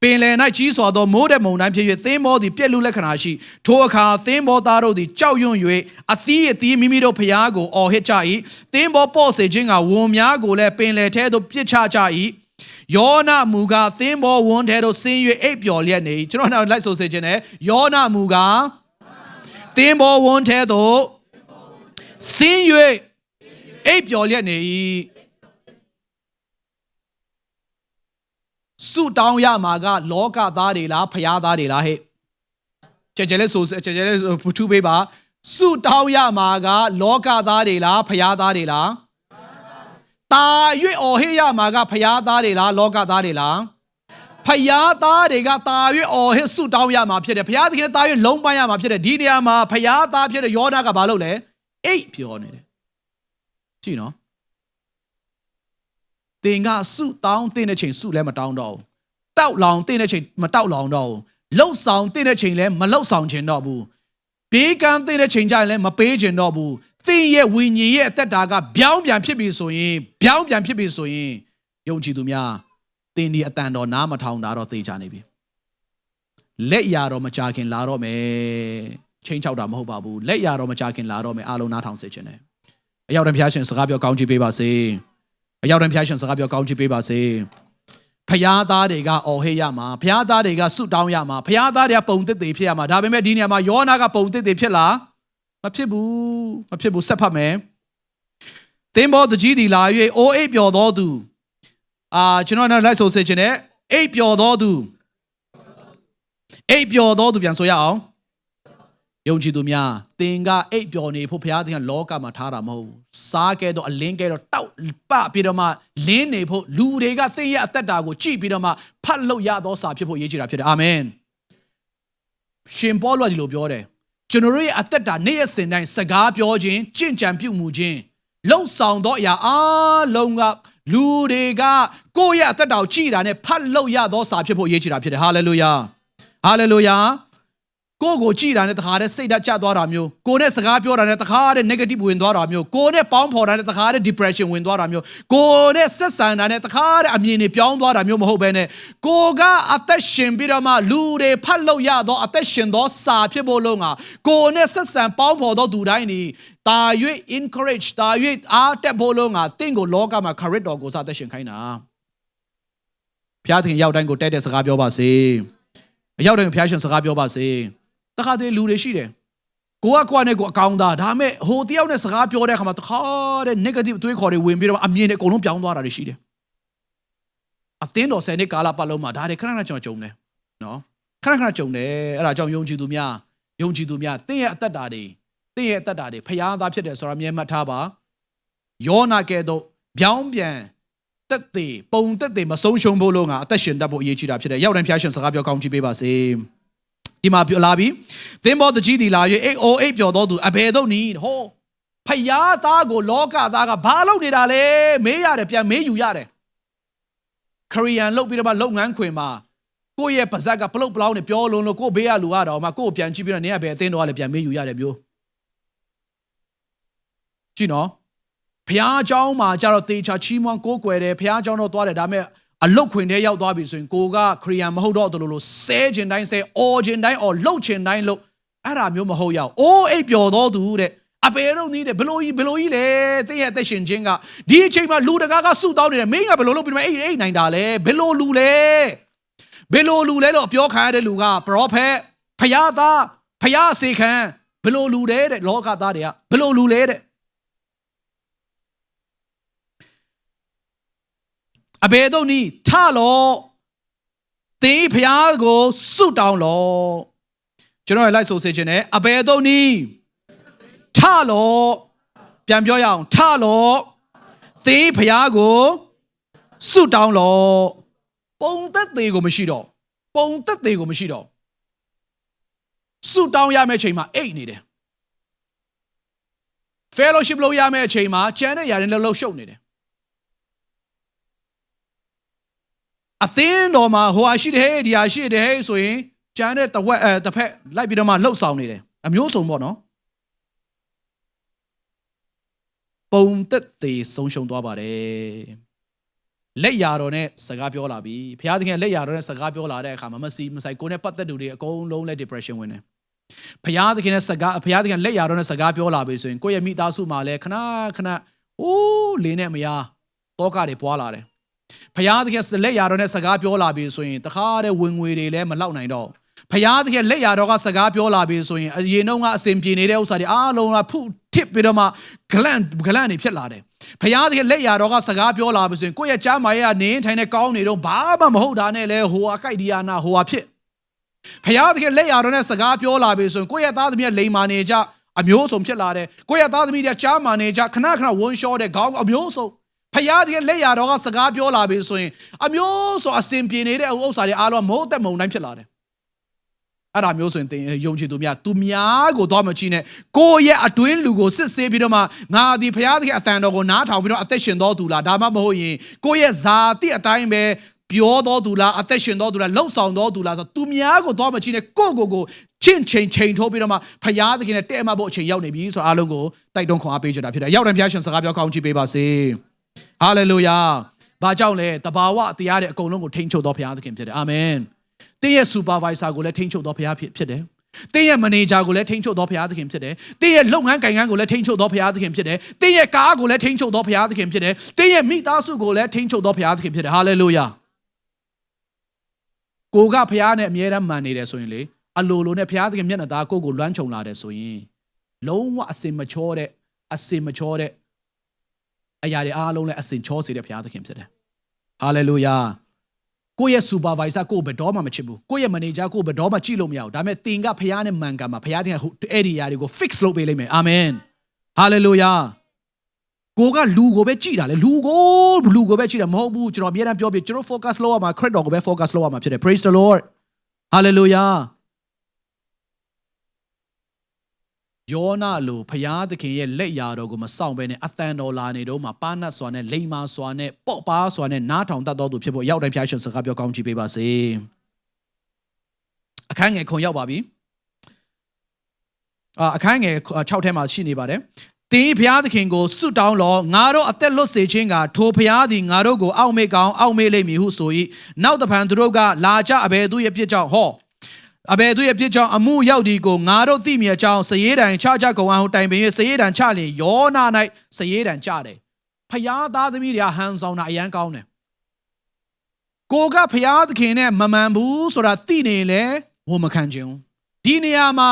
ပင်လယ်၌ကြီးစွာသောမိုးတဲ့မုန်တိုင်းဖြစ်၍သင်းမောသည်ပြက်လူလက္ခဏာရှိထိုအခါသင်းမောသားတို့သည်ကြောက်ရွံ့၍အသီးမိမိတို့ဖျားကိုအော်ဟစ်ကြ၏သင်းမောပေါ့စေခြင်းကဝန်များကိုလည်းပင်လယ်ထဲသို့ပြစ်ချကြ၏ယောနာမူကားသင်းမောဝန်းထဲသို့ဆင်း၍အိပ်ပျော်လျက်နေ၏ကျွန်တော်နောက်လိုက်ဆိုစေခြင်းနဲ့ယောနာမူကားသင်းမောဝန်းထဲသို့ဆင်း၍အိပ်ပျော်လျက်နေ၏ဆုတောင်းရမှာကလောကသားတွေလားဖျားသားတွေလားဟဲ့ကြကြလဲဆိုကြကြလဲဖူထူပေးပါဆုတောင်းရမှာကလောကသားတွေလားဖျားသားတွေလားတာ၍အော်ဟစ်ရမှာကဖျားသားတွေလားလောကသားတွေလားဖျားသားတွေကတာ၍အော်ဟစ်ဆုတောင်းရမှာဖြစ်တယ်ဖျားသခင်တာ၍လုံးပန်းရမှာဖြစ်တယ်ဒီနေရာမှာဖျားသားဖြစ်တဲ့ယောနာကဘာလုပ်လဲအိပ်ပြောနေတယ်ကြည့်နော်တင်ကစုတောင်းတဲ့ချိန်စုလည်းမတောင်းတော့ဘူးတောက်လောင်တဲ့ချိန်မတောက်လောင်တော့ဘူးလှုပ်ဆောင်တဲ့ချိန်လည်းမလှုပ်ဆောင်ခြင်းတော့ဘူးပေးကမ်းတဲ့ချိန်ကျရင်လည်းမပေးခြင်းတော့ဘူးသင်ရဲ့ဝိညာဉ်ရဲ့အသက်တာကပြောင်းပြန်ဖြစ်ပြီဆိုရင်ယုံကြည်သူများသင်ဒီအတန်တော်နားမထောင်တာတော့သိချနေပြီလက်ရတော့မကြခင်လာတော့မယ်ချင်းချောက်တာမဟုတ်ပါဘူးလက်ရတော့မကြခင်လာတော့မယ်အားလုံးနားထောင်စေခြင်းနဲ့အရောက်တန်းဖျားရှင်စကားပြောကောင်းချီးပေးပါစေအရောက်တန်းဖျားရှင်စကားပြောကောင်းချီးပေးပါစေဖျားသားတွေကအော်ဟစ်ရမှာဖျားသားတွေကဆုတောင်းရမှာဖျားသားတွေကပုံသစ်တွေဖြစ်ရမှာဒါပေမဲ့ဒီနေရာမှာယောနာကပုံသစ်တွေဖြစ်လားမဖြစ်ဘူးဆက်ဖတ်မယ်သင်္ဘောတကြီးဒီလာ၍အိုးအိပ်ပျော်သောသူကျွန်တော်လည်းလိုက်ဆိုစေချင်တယ်အိပ်ပျော်သောသူပြန်ဆိုရအောင်ယုံကြည်သူများသင်ကအိပ်ပျော်နေဖို့ဘုရားသခင်လောကမှာထားတာမဟုတ်ဘူးစားကဲတော့အလင်းကဲတော့တောက်ပပြီးတော့မှလင်းနေဖို့လူတွေကသင်ရဲ့အသက်တာကိုကြည့်ပြီးတော့မှဖတ်လို့ရသောစာဖြစ်ဖို့ရည်ကြည်တာဖြစ်တယ်အာမင်ရှင်ပေါလုကဒီလိုပြောတယ်ကျွန်တော်ရဲ့အသက်တာနေ့ရက်စဉ်တိုင်းစကားပြောခြင်းကြင်ကြံပြုမှုခြင်းလှုပ်ဆောင်သောအရာအားလုံးကလူတွေကကိုယ့်ရဲ့အသက်တာကိုကြည့်တာနဲ့ဖတ်လို့ရသောစာဖြစ်ဖို့ရည်ကြည်တာဖြစ်တယ်ဟာလေလုယာကိုကြည့်တာနဲ့တခါတည်းစိတ်ဓာတ်ကျသွားတာမျိုးကိုနဲ့စကားပြောတာနဲ့တခါတည်း negative ဝင်သွားတာမျိုးကိုနဲ့ပေါင်းဖော်တာနဲ့တခါတည်း depression ဝင်သွားတာမျိုးကိုနဲ့ဆက်ဆံတာနဲ့တခါတည်းအမြင်တွေပြောင်းသွားတာမျိုးမဟုတ်ဘဲနဲ့ကိုကအသက်ရှင်ပြီးတော့မှလူတွေဖတ်လို့ရသောအသက်ရှင်သောစာဖြစ်ဖို့လို့ငါကိုနဲ့ဆက်ဆံပေါင်းဖော်သောသူတိုင်းဒီတာ၍ encourage တာ၍အားတက်ဖို့လို့ငါတင့်ကိုလောကမှာ courage တော်ကိုစသက်ရှင်ခိုင်းတာဘုရားသခင်ရောက်တိုင်းကိုတဲ့စကားပြောပါစေအရောက်တိုင်းဘုရားရှင်စကားပြောပါစေတခါတည်းလူတွေရှိတယ်ကိုကနဲ့ကိုအကောင်းသားဒါမဲ့ဟိုတယောက်နဲ့စကားပြောတဲ့အခါမှာတခါတည်း negative အတွေးခေါ်တွေဝင်ပြီးတော့အမြင်တွေအကုန်လုံးပြောင်းသွားတာတွေရှိတယ်အသင်းတော်10နှစ်ကာလပတ်လုံးမှာဒါတွေခဏကျွန်တော်ကြုံတယ်နော်ခဏကြုံတယ်အဲ့ဒါကြောင့်ယုံကြည်သူများသင်ရဲ့အသက်တာတွေဖျားသားဖြစ်တယ်ဆိုတာမြဲမှတ်ထားပါ ယောနာကဲ့သို့ပြောင်းပြန်တက်သေးပုံတက်သေးမဆုံးရှုံးဖို့လို့ငါအသက်ရှင်တတ်ဖို့အရေးကြီးတာဖြစ်တယ်ရောက်တိုင်းဖျားရှင်စကားပြောကောင်းကြည့်ပေးပါစေဒီမှာပြောလာပြီသင်္ဘောတကြီးဒီလာ၍အိုအိပ်ပျော်တော်သူအဘယ်သို့နည်းဟောဖယားသားကိုလောကသားကဘာလုပ်နေတာလဲမေးရတယ်ပြန်မေးယူရတယ်ခရီးယန်လုပ်ပြီးတော့မှလုပ်ငန်းခွင်မှာကိုယ့်ရဲ့ပါဇက်ကပလုတ်ပလောင်းနေပြောလုံးလို့ကိုယ့်ဘေးကလူကတော့မှကိုယ့်ကိုပြန်ကြည့်ပြီးတော့နေရပဲအသင်းတော်ကလည်းပြန်မေးယူရတယ်မျိုးကြည့်နော်ဖျားเจ้าမှာကြတော့တေချာချီးမွမ်းကိုးကွယ်တယ်ဖျားเจ้าတော့သွားတယ်ဒါပေမဲ့အလုတ်ခွင်ထဲရောက်သွားပြီဆိုရင်ကိုကခရီးယန်မဟုတ်တော့လို့ဆဲခြင်းတိုင်းဆဲအော်ခြင်းတိုင်းအော်လှုပ်ခြင်းတိုင်းလှုပ်အဲ့ဒါမျိုးမဟုတ်ရအောင်အိုးအိပ်ပျော်တော်သူတဲ့အပေတော့နီးတယ်ဘလို့ကြီးလေတင်းရဲ့အသက်ရှင်ခြင်းကဒီအချိန်မှာလူတကာကဆုတောင်းနေတယ်မင်းကဘလို့လုပ်ပြီးမှအိပ်နိုင်တာလဲဘလို့လူလဲလို့ပြောခံရတဲ့လူကပရောဖက်ဖယားသားဖယားစေခံဘလို့လူတဲ့လောကသားတွေကဘလို့လူလဲတဲ့အဘေတို့နီးထလောသင်ဖယားကိုဆုတောင်းလောကျွန်တော်လိုက်ဆိုစေခြင်းနဲ့အဘေတို့နီးထလောပြန်ပြောရအောင်ထလောသင်ဖယားကိုဆုတောင်းလောပုံသက်သေးကိုမရှိတော့ဆုတောင်းရမယ့်အချိန်မှာအိတ်နေတယ် fellowship လုပ်ရမယ့်အချိန်မှာကျန်တဲ့ຢာတွေလည်းလှုပ်ရှုပ်နေတယ်အသင်းတော်မှာဟိုဟာရှိတယ်ဟဲ့ဒီဟာရှိတယ်ဟဲ့ဆိုရင်ကျန်တဲ့တစ်ဖက်လိုက်ပြီးတော့မှလှုပ်ဆောင်နေတယ်အမျိုးစုံပေါ့နော်ပုံသက်သေးဆုံးရှုံးသွားပါတယ်လက်ရတော်နဲ့စကားပြောလာပြီဘုရားသခင်လက်ရတော်နဲ့စကားပြောလာတဲ့အခါမှာမဆိုင်ကိုနဲ့ပတ်သက်သူတွေအကုန်လုံးလက် depression ဝင်တယ်ဘုရားသခင်လက်ရတော်နဲ့စကားပြောလာပြီဆိုရင်ကိုယ့်ရဲ့မိသားစုမှာလည်းခဏအိုးလင်းနဲ့မယားတောကတွေပွားလာတယ်ဘုရားသခင်လက်ရတော်နဲ့စကားပြောလာပြီဆိုရင်တခါတဲ့ဝင်ငွေတွေလည်းမလောက်နိုင်တော့ဘုရားသခင်လက်ရတော်ကစကားပြောလာပြီဆိုရင်အရင်တော့ကအစဉ်ပြေနေတဲ့ဥစ္စာတွေအားလုံးကဖုတစ်ပြီးတော့မှဂလန့်တွေဖြစ်လာတယ်ဘုရားသခင်လက်ရတော်ကစကားပြောလာပြီဆိုရင်ကိုယ့်ရဲ့ကြားမှာနေထိုင်တဲ့ကောင်းနေတော့ဘာမှမဟုတ်တာနဲ့လဲဟိုအကိုက်ဒီယာနာဟိုအဖြစ်ဘုရားသခင်လက်ရတော်နဲ့စကားပြောလာပြီဆိုရင်ကိုယ့်ရဲ့သားသမီးရဲ့လိမ်မာနေကြအမျိုးစုံဖြစ်လာတယ်ကိုယ့်ရဲ့သားသမီးတွေကြားမှာနေကြခဏဝန်းလျှောတဲ့ခေါင်းအမျိုးစုံဖယားတဲ့လက်ရတော်ကစကားပြောလာပြီဆိုရင်အမျိုးဆိုအစဉ်ပြေနေတဲ့ဥစ္စာတွေအားလုံးမဟုတ်တဲ့မုံတိုင်းဖြစ်လာတယ်အဲ့ဒါမျိုးဆိုရင်ယုံကြည်သူများကိုတော့မကြည့်နဲ့ကိုယ့်ရဲ့အတွင်းလူကိုစစ်ဆေးပြီးတော့မှငါဒီဖယားတဲ့အတန်တော်ကိုနားထောင်ပြီးတော့အသက်ရှင်တော်သူလားဒါမှမဟုတ်ရင်ကိုယ့်ရဲ့ဇာတိအတိုင်းပဲပြောတော်သူလားအသက်ရှင်တော်သူလားလှုပ်ဆောင်တော်သူလားဆိုသူများကိုတော့မကြည့်နဲ့ကိုချင်းချိန်ထိုးပြီးတော့မှဖယားသခင်နဲ့တဲ့မှဖို့အချိန်ရောက်နေပြီဆိုအားလုံးကိုတိုက်တွန်းခွန်အားပေးကြတာဖြစ်တယ်ရောက်တယ်ဖယားရှင်စကားပြောကောင်းကြည့်ပေးပါစေဟာလေလုယာဘာကြောင့်လဲတဘာဝတရားတဲ့အကုန်လုံးကိုထိန်းချုပ်တော်ဘုရားသခင်ဖြစ်တယ်အာမင်တင်းရဲ့ supervisor ကိုလည်းထိန်းချုပ်တော်ဘုရားဖြစ်တယ်တင်းရဲ့ manager ကိုလည်းထိန်းချုပ်တော်ဘုရားသခင်ဖြစ်တယ်တင်းရဲ့လုပ်ငန်းကိုင်ငန်းကိုလည်းထိန်းချုပ်တော်ဘုရားသခင်ဖြစ်တယ်တင်းရဲ့ကားကိုလည်းထိန်းချုပ်တော်ဘုရားသခင်ဖြစ်တယ်တင်းရဲ့မိသားစုကိုလည်းထိန်းချုပ်တော်ဘုရားသခင်ဖြစ်တယ်ဟာလေလုယာကိုကဘုရားနဲ့အမြဲတမ်းမှန်နေတယ်ဆိုရင်လေအလိုလိုနဲ့ဘုရားသခင်မျက်နှာသားကိုလွမ်းခြုံလာတယ်ဆိုရင်လုံးဝအစင်မချောတဲ့အရာတွေအားလုံးလည်းအစင်ချောစေတဲ့ဘုရားသခင်ဖြစ်တယ်။ဟာလေလုယာ။ကိုယ့်ရဲ့ supervisor ကိုဘယ်တော့မှမချစ်ဘူး။ကိုယ့်ရဲ့ manager ကိုဘယ်တော့မှကြည့်လို့မရဘူး။ဒါပေမဲ့သင်ကဘုရားနဲ့မှန်ကန်မှာဘုရားသခင်အဲ့ဒီအရာတွေကို fix လုပ်ပေးလိမ့်မယ်။အာမင်။ဟာလေလုယာ။ကိုကလူကိုပဲကြည့်တာလေလူကိုပဲကြည့်တာမဟုတ်ဘူးကျွန်တော်အများအားပြောပြကျွန်တော် focus လုပ်ရမှာ credit တော်ကိုပဲ focus လုပ်ရမှာဖြစ်တယ် praise the lord hallelujah ယောနာလိုဖယားသခင်ရဲ့လက်ရာတော်ကိုမဆောင်ဘဲနဲ့အသံတော်လာနေတော့မှပါနတ်စွာနဲ့လိမ္မာစွာနဲ့ပေါ့ပါစွာနဲ့နားထောင်တတ်တော်သူဖြစ်ဖို့ရောက်တိုင်းဖျားရှင်စကားပြောကောင်းချီးပေးပါစေအခန်းငယ်ခွန်ရောက်ပါပြီအခန်းငယ်6ထဲမှာရှိနေပါတယ်တင်းဖျားသခင်ကိုဆုတောင်းလောငါတို့အသက်လွတ်စေခြင်းကထိုဖျားသည်ငါတို့ကိုအောက်မေ့ကောင်းအောက်မေ့လိမ့်မည်ဟုဆို၏နောက်တဖန်သူတို့ကလာကြအဘယ်သူရဲ့ပြစ်ကြောင့်ဟောအဘယ်သူရဲ့ပြစ်ကြောင့်အမှုရောက်ဒီကိုငါတို့သိမြဲကြောင်းစရေးတံချကြကုန်အောင်တိုင်ပင်၍စရေးတံချလျင်ယောနာ၌စရေးတံချတယ်ဖျားသားသမီးတွေကဟန်ဆောင်တာအရန်ကောင်းတယ်ကိုကဖျားသခင်နဲ့မမှန်ဘူးဆိုတာသိနေလေဝန်မခံခြင်းဒီနေရာမှာ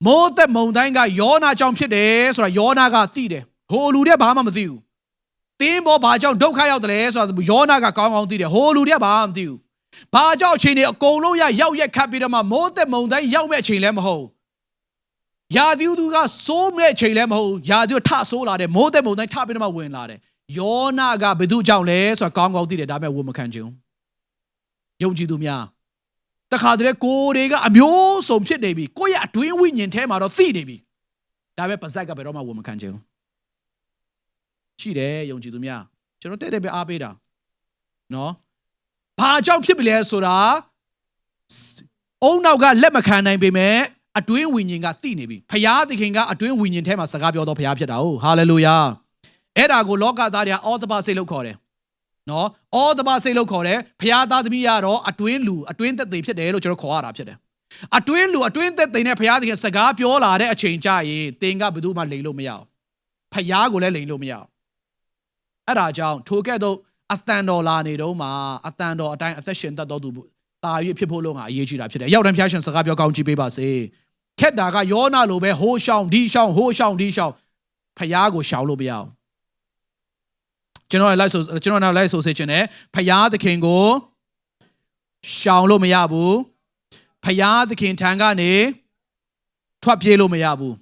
မိုးသက်မုန်တိုင်းကယောနာကြောင့်ဖြစ်တယ်ဆိုတာယောနာကသိတယ်ဟိုလူတွေဘာမှမသိဘူးတင်းဘောဘာကြောင့်ဒုက္ခရောက်တယ်လဲဆိုတာယောနာကကောင်းကောင်းသိတယ်ဟိုလူတွေဘာမှမသိဘူးဘာကြောင့်အချိန်တွေအကုန်လုံးရောက်ရက်ခတ်ပြီးတော့မှမိုးသက်မုန်တိုင်းရောက်မဲ့အချိန်လည်းမဟုတ် ယာဒီသူကဆိုးမဲ့ချိန်လည်းမဟုတ်ယာဒီထဆိုးလာတယ်မိုးတဲ့မုန်တိုင်းထပြီးတော့မှဝင်လာတယ်ယောနာကဘယ်သူကြောင့်လဲဆိုတော့ကောင်းကောင်းသိတယ်ဒါပေမဲ့ဝန်မခံချင်ဘူးယုံကြည်သူများတခါတည်းကိုယ်တွေကအမျိုးစုံဖြစ်နေပြီကိုယ့်ရဲ့အတွင်းဝိညာဉ်ထဲမှာတော့သိနေပြီဒါပေမဲ့ပါဇက်ကဘယ်တော့မှဝန်မခံချင်ဘူးရှိတယ်ယုံကြည်သူများကျွန်တော်တဲ့တဲ့ပဲအားပေးတာနော်ဘာကြောင့်ဖြစ်ပြီလဲဆိုတာအုံနောက်ကလက်မခံနိုင်ပေမဲ့အတွင်းဝိညာဉ်ကသိနေပြီဖျားသခင်ကအတွင်းဝိညာဉ်ထဲမှာစကားပြောတော့ဖျားဖြစ်တာဟုတ်ဟာလေလုယာအဲ့ဒါကိုလောကသားတွေကအောသဘစိတ်လို့ခေါ်တယ်နော်အောသဘစိတ်လို့ခေါ်တယ်ဖျားသားသမီးကတော့အတွင်းလူအတွင်းသက်သေဖြစ်တယ်လို့ကျွန်တော်ခေါ်ရတာဖြစ်တယ်အတွင်းလူအတွင်းသက်သေနဲ့ဖျားသခင်စကားပြောလာတဲ့အချိန်ကြရင်သင်ကဘယ်သူမှလိန်လို့မရအောင်ဖျားကိုလည်းလိန်လို့မရအောင်အဲ့ဒါကြောင့်ထိုကဲ့သို့အတန်တော်လာနေတော့မှအတန်တော်အတိုင်းအသက်ရှင်တတ်တော်သူတာ၍ဖြစ်ဖို့လုံးကအရေးကြီးတာဖြစ်တယ်ရောက်တိုင်းဖျားရှင်စကားပြောကောင်းကြည့်ပေးပါစေခက်တာကယောနာလိုပဲဟိုးရှောင်းဒီရှောင်းဟိုးရှောင်းဒီရှောင်းဖျားကိုရှောင်လို့မရအောင်ကျွန်တော်နောက်လိုက်ဆိုစေချင်တယ်ဖျားသခင်ကိုရှောင်လို့မရဘူးဖျားသခင်ထံကနေထွက်ပြေးလို့မရဘူး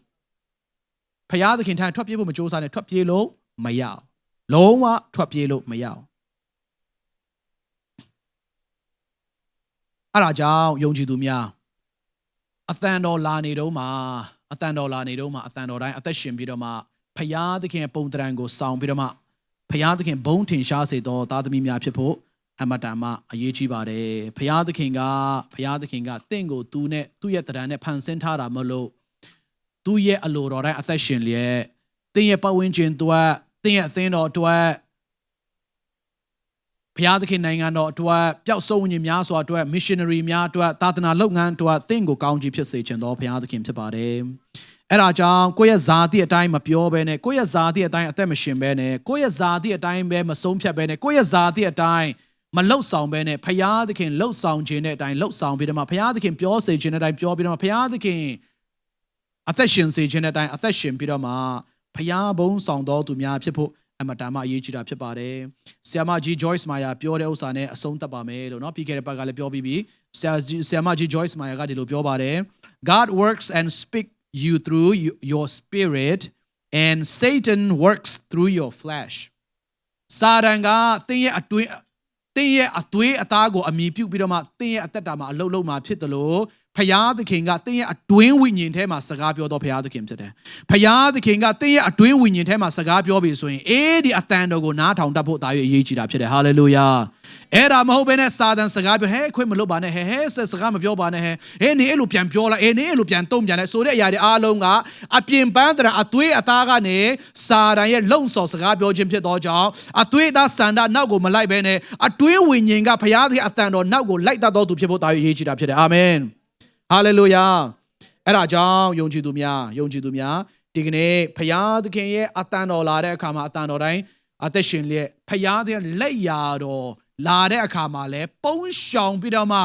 ဖျားသခင်ထံထွက်ပြေးဖို့မကြိုးစားနဲ့ထွက်ပြေးလို့မရအောင်လုံးဝထွက်ပြေးလို့မရအောင်အဲ့ဒါကြောင့်ယုံကြည်သူများအတန်တော်လာနေတော့မှအတန်တော်တိုင်းအသက်ရှင်ပြီးတော့မှဖျားသခင်ပုံတရံကိုဆောင်ပြီးတော့မှဖျားသခင်ဘုံထင်ရှားစေသောသားသမီးများဖြစ်ဖို့အမတန်မှအရေးကြီးပါတယ်ဖျားသခင်ကတင့်ကိုသူနဲ့သူ့ရဲ့တရားနဲ့ဖန်ဆင်းထားတာမလို့သူ့ရဲ့အလိုတော်တိုင်းအသက်ရှင်လျက်တင့်ရဲ့ပတ်ဝန်းကျင်အတွက်တင့်ရဲ့အသင်းတော်အတွက်ဘုရားသခင်နိုင်ငံတော်အတွက်ပျောက်ဆုံးခြင်းများစွာအတွက် missionary များအတွက်သာသနာလုပ်ငန်းအတွက်တင့်ကိုကောင်းကြီးဖြစ်စေခြင်းတော်ဘုရားသခင်ဖြစ်ပါတယ်။အဲ့ဒါကြောင့်ကိုယ့်ရဲ့ဇာတိအတိုင်းမပြောဘဲနဲ့ကိုယ့်ရဲ့ဇာတိအတိုင်းအသက်မရှင်ဘဲနဲ့ကိုယ့်ရဲ့ဇာတိအတိုင်းပဲမဆုံးဖြတ်ဘဲနဲ့ကိုယ့်ရဲ့ဇာတိအတိုင်းမလှုပ်ဆောင်ဘဲနဲ့ဘုရားသခင်လှုပ်ဆောင်ခြင်းတဲ့အတိုင်းလှုပ်ဆောင်ပြီးတော့မှဘုရားသခင်ပြောစေခြင်းတဲ့အတိုင်းပြောပြီးတော့မှဘုရားသခင်အသက်ရှင်စေခြင်းတဲ့အတိုင်းအသက်ရှင်ပြီးတော့မှဘုရားဘုန်းဆောင်တော်သူများဖြစ်ဖို့အမတန်မှအရေးကြီးတာဖြစ်ပါတယ်။ဆရာမကြီး Joyce Meyer ပြောတဲ့ဥစ္စာနဲ့အဆုံးသတ်ပါမယ်လို့เนาะပြီးခဲ့တဲ့ပတ်ကလည်းပြောပြီးပြီ။ဆရာမကြီး Joyce Meyer ကဒီလိုပြောပါတယ်။ God works and speak you through your spirit and Satan works through your flesh. စာတန်ကသင်ရဲ့အသွေးအသားကိုအမိပြုတ်ပြီးတော့မှသင်ရဲ့အသက်တာမှာအလုံးလုံးမှာဖြစ်တယ်လို့ဖျားသခင်ကသင်ရဲ့အတွင်းဝိညာဉ်ထဲမှာစကားပြောတော့ဖျားသခင်ဖြစ်တယ်။ဖျားသခင်ကသင်ရဲ့အတွင်းဝိညာဉ်ထဲမှာစကားပြောပြီဆိုရင်ဒီအတန်တော်ကိုနားထောင်တတ်ဖို့ဒါရွေးအရေးကြီးတာဖြစ်တယ်။ဟာလေလုယာ။အဲ့ဒါမဟုတ်ဘဲနဲ့စာတန်စကားပြောခွင့်မလုပ်ပါနဲ့စကားမပြောပါနဲ့နေအဲ့လိုပြန်ပြောလိုက်နေအဲ့လိုပြန်တုံ့ပြန်လိုက်ဆိုတဲ့အရာတွေအားလုံးကအပြင်ပန်းတဲ့အသွေးအသားကနေစာတန်ရဲ့လုံဆော်စကားပြောခြင်းဖြစ်သောကြောင့်အသွေးအသားဆန္ဒနောက်ကိုမလိုက်ဘဲနဲ့အတွင်းဝိညာဉ်ကဖျားသခင်အတန်တော်နောက်ကိုလိုက်တတ်တော်သူဖြစ်ဖို့ဒါရွေးအရေးကြီးတာဖြစ်တယ်။အာမင်။ဟာလေလုယာအဲ့ဒါကြောင့်ယုံကြည်သူများဒီကနေ့ဖျားသခင်ရဲ့အတန်တော်လာတဲ့အခါမှာအတန်တော်တိုင်းအသက်ရှင်လျက်ဖျားသခင်လက်ရာတော်လာတဲ့အခါမှာလဲပုံရှောင်ပြီးတော့မှ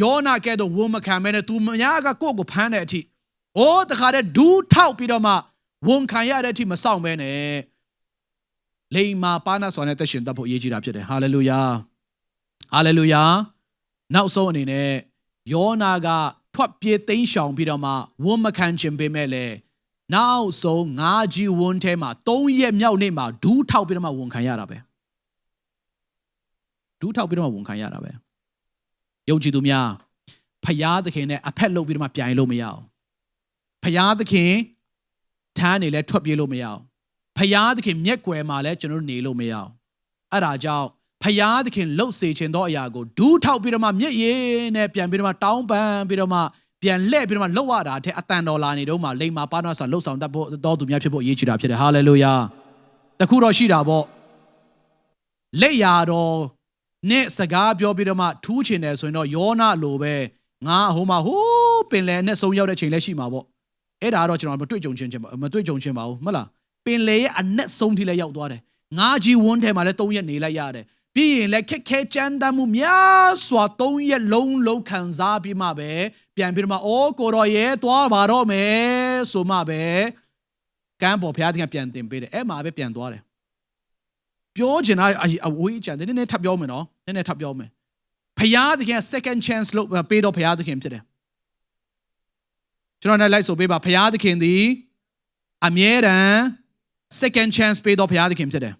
ယောနာကဲ့သို့ဝန်မခံမဲနဲ့သူများကကိုယ့်ကိုဖမ်းတဲ့အထိတခါတည်းဒူးထောက်ပြီးတော့မှဝန်ခံရတဲ့အထိမဆောင်မဲနဲ့လိမ္မာပါနာစွာနဲ့သက်ရှင်တတ်ဖို့အရေးကြီးတာဖြစ်တယ်ဟာလေလုယာနောက်ဆုံးအနေနဲ့ယောနာကထွက်ပြေးသိမ်းရှောင်ပြီးတော့မှဝန်မခံခြင်းပေးမဲ့လေနောက်ဆုံးငါးကြီးဝန်းထဲမှာ3ရက်မြောက်နေ့မှာဒူးထောက်ပြီးတော့မှဝန်ခံရတာပဲယုံကြည်သူများဖယားသခင်နဲ့အဖက်လုပ်ပြီးတော့မှပြိုင်လို့မရအောင်ဖယားသခင်ထမ်းနေလဲထွက်ပြေးလို့မရအောင်ဖယားသခင်မျက်ကွယ်မှာလဲကျွန်တော်နေလို့မရအောင်အဲ့ဒါကြောင့်ဖယားသခင်လှုပ်စေခြင်းသောအရာကိုဒူးထောက်ပြီးတော့မှမျက်ရည်နဲ့ပြန်ပြီးတော့မှတောင်းပန်ပြီးတော့မှပြန်လှည့်ပြီးတော့မှလှုပ်ရတာတဲ့အတန်တော်လာနေတော့မှလိမ္မာပါနာစာလှုပ်ဆောင်တတ်ဖို့တော်သူများဖြစ်ဖို့အရေးကြီးတာဖြစ်တယ်ဟာလေလုယာတခုတော့ရှိတာပေါ့လက်ရာတော်နဲ့စကားပြောပြီးတော့မှထူးချင်တယ်ဆိုရင်တော့ယောနာလိုပဲငါဟိုမှာပင်လယ်နဲ့ဆုံရောက်တဲ့ချိန်လည်းရှိမှာပေါ့အဲ့ဒါတော့ကျွန်တော်မတွေ့ကြုံချင်းပါဘူးမဟုတ်လားပင်လယ်ရဲ့အနက်ဆုံးထိလည်းရောက်သွားတယ်ငါးကြီးဝန်းထဲမှာလည်း3ရက်နေလိုက်ရတယ်ပြီးရင်လည်းခက်ခဲကြမ်းတမ်းမှုများစွာ3ရက်လုံးခံစားပြီးမှပဲပြန်ပြီးတော့မှကိုတော်ရဲ့သွားပါတော့မယ်ဆိုမှပဲကမ်းပေါ်ဘုရားသခင်ပြန်တင်ပေးတယ်အဲ့မှာပဲပြန်သွားတယ်ပြောချင်တာအဝေးချန်နည်းနည်းထပ်ပြောမယ်နော်နည်းနည်းထပ်ပြောမယ်ဘုရားသခင် second chance လို့ပေးတော့ဘုရားသခင်ဖြစ်တယ် ကျွန်တော်နဲ့လိုက်ဆိုပေးပါဖခင်သခင်သည်အမြဲတမ်း second chance ပေးတော့ဖခင်သခင်ဖြစ်တယ်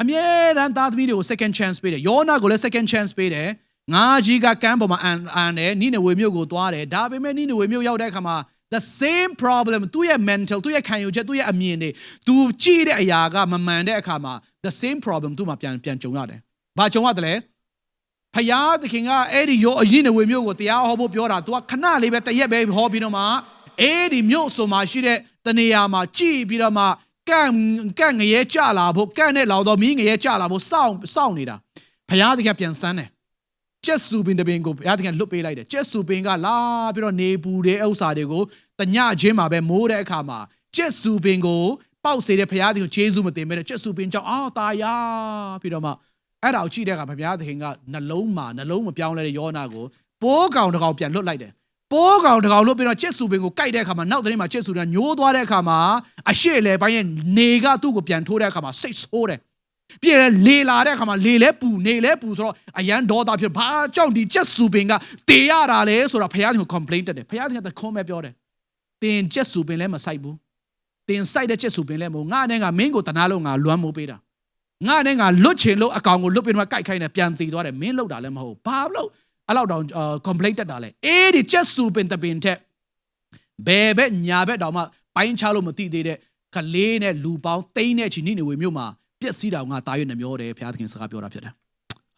အမြဲတမ်းသားသမီးတွေကို second chance ပေးတယ်ယောနာကိုလည်း second chance ပေးတယ်ငါကြီးကကမ်းပေါ်မှာအန်တယ်နိနေဝေမြို့ကိုသွားတယ်ဒါပေမဲ့နိနေဝေမြို့ရောက်တဲ့အခါမှာ the same problem သူ့ရဲ့ mental သူ့ရဲ့ခံယူချက်သူ့ရဲ့အမြင်တွေသူကြည့်တဲ့အရာကမမှန်တဲ့အခါမှာ the same problem သူ့မှာပြန်ကြုံရတယ်ဘာကြုံရတယ်လဲဖယားသခင်ကအဲ့ဒီယောအရင်ဝေမျိုးကိုတရားဟောဖို့ပြောတာ तू ကခဏလေးပဲတရက်ပဲဟောပြီးတော့မှအဲ့ဒီမြို့ဆိုမှရှိတဲ့တနေရာမှာကြည်ပြီးတော့မှကန့်ငရဲကြလာဖို့ကန့်နဲ့လောက်တော့မီးငရဲကြလာဖို့စောင့်နေတာဖယားသခင်ပြန်ဆန်းတယ်ကျက်စုပင်တပင်ကိုဖယားသခင်လွတ်ပေးလိုက်တယ်ကျက်စုပင်ကလာပြီးတော့နေပူတဲ့ဥစ္စာတွေကိုတညချင်းမှာပဲမိုးတဲ့အခါမှာကျက်စုပင်ကိုပေါက်စေတဲ့ဖယားသခင်ကျေးဇူးမတင်မဲ့ကျက်စုပင်ကြောင့်တာယာပြီးတော့မှအဲ့ဒါကိုကြည့်တဲ့အခါဘုရားသခင်ကနှလုံးမပြောင်းလဲတဲ့ယောနာကိုပိုးကောင်တစ်ကောင်ပြန်လွတ်လိုက်တယ်ပိုးကောင်တစ်ကောင်လွတ်ပြီးတော့ကျက်စုပင်ကိုကိုက်တဲ့အခါမှာနောက်တဲ့နေ့မှာကျက်စုကညိုးသွားတဲ့အခါမှာအရှိလေပိုင်းရဲ့နေကသူ့ကိုပြန်ထိုးတဲ့အခါမှာစိတ်ဆိုးတယ်ပြည်လေလာတဲ့အခါမှာလေလဲပူနေလဲပူဆိုတော့အရန်ဒေါသဖြစ်ဘာကြောင့်ဒီကျက်စုပင်ကတေရတာလဲဆိုတော့ဘုရားသခင် complaint တက်တယ်ဘုရားသခင်ကခွန်းပဲပြောတယ်တင်ကျက်စုပင်လည်းမဆိုင်ဘူးတင်ဆိုင်တဲ့ကျက်စုပင်လည်းမဟုတ်ငါနဲ့ငါမင်းကိုတနာလို့ငါလွမ်းမိုးပေးတာငါနဲ့ငါလွတ်ချင်လို့အကောင်ကိုလွတ်ပြီးမှကိုက်ခိုင်းတယ်ပြန်တည်သွားတယ်မင်းလောက်တာလည်းမဟုတ်ဘာလို့အဲ့လောက်တောင် complaint တက်တာလဲအေးဒီချက်စုပင်တပင်ထက်ဘယ်ဘက်ညာဘက်တောင်မှပိုင်းခြားလို့မသိသေးတဲ့ကလေးနဲ့လူပေါင်းသိန်းနဲ့ချီနိနေဝေမြို့မှာပြည့်စည်တော်ငါတာရွနှမျောတယ်ဘုရားသခင်စကားပြောတာဖြစ်တယ်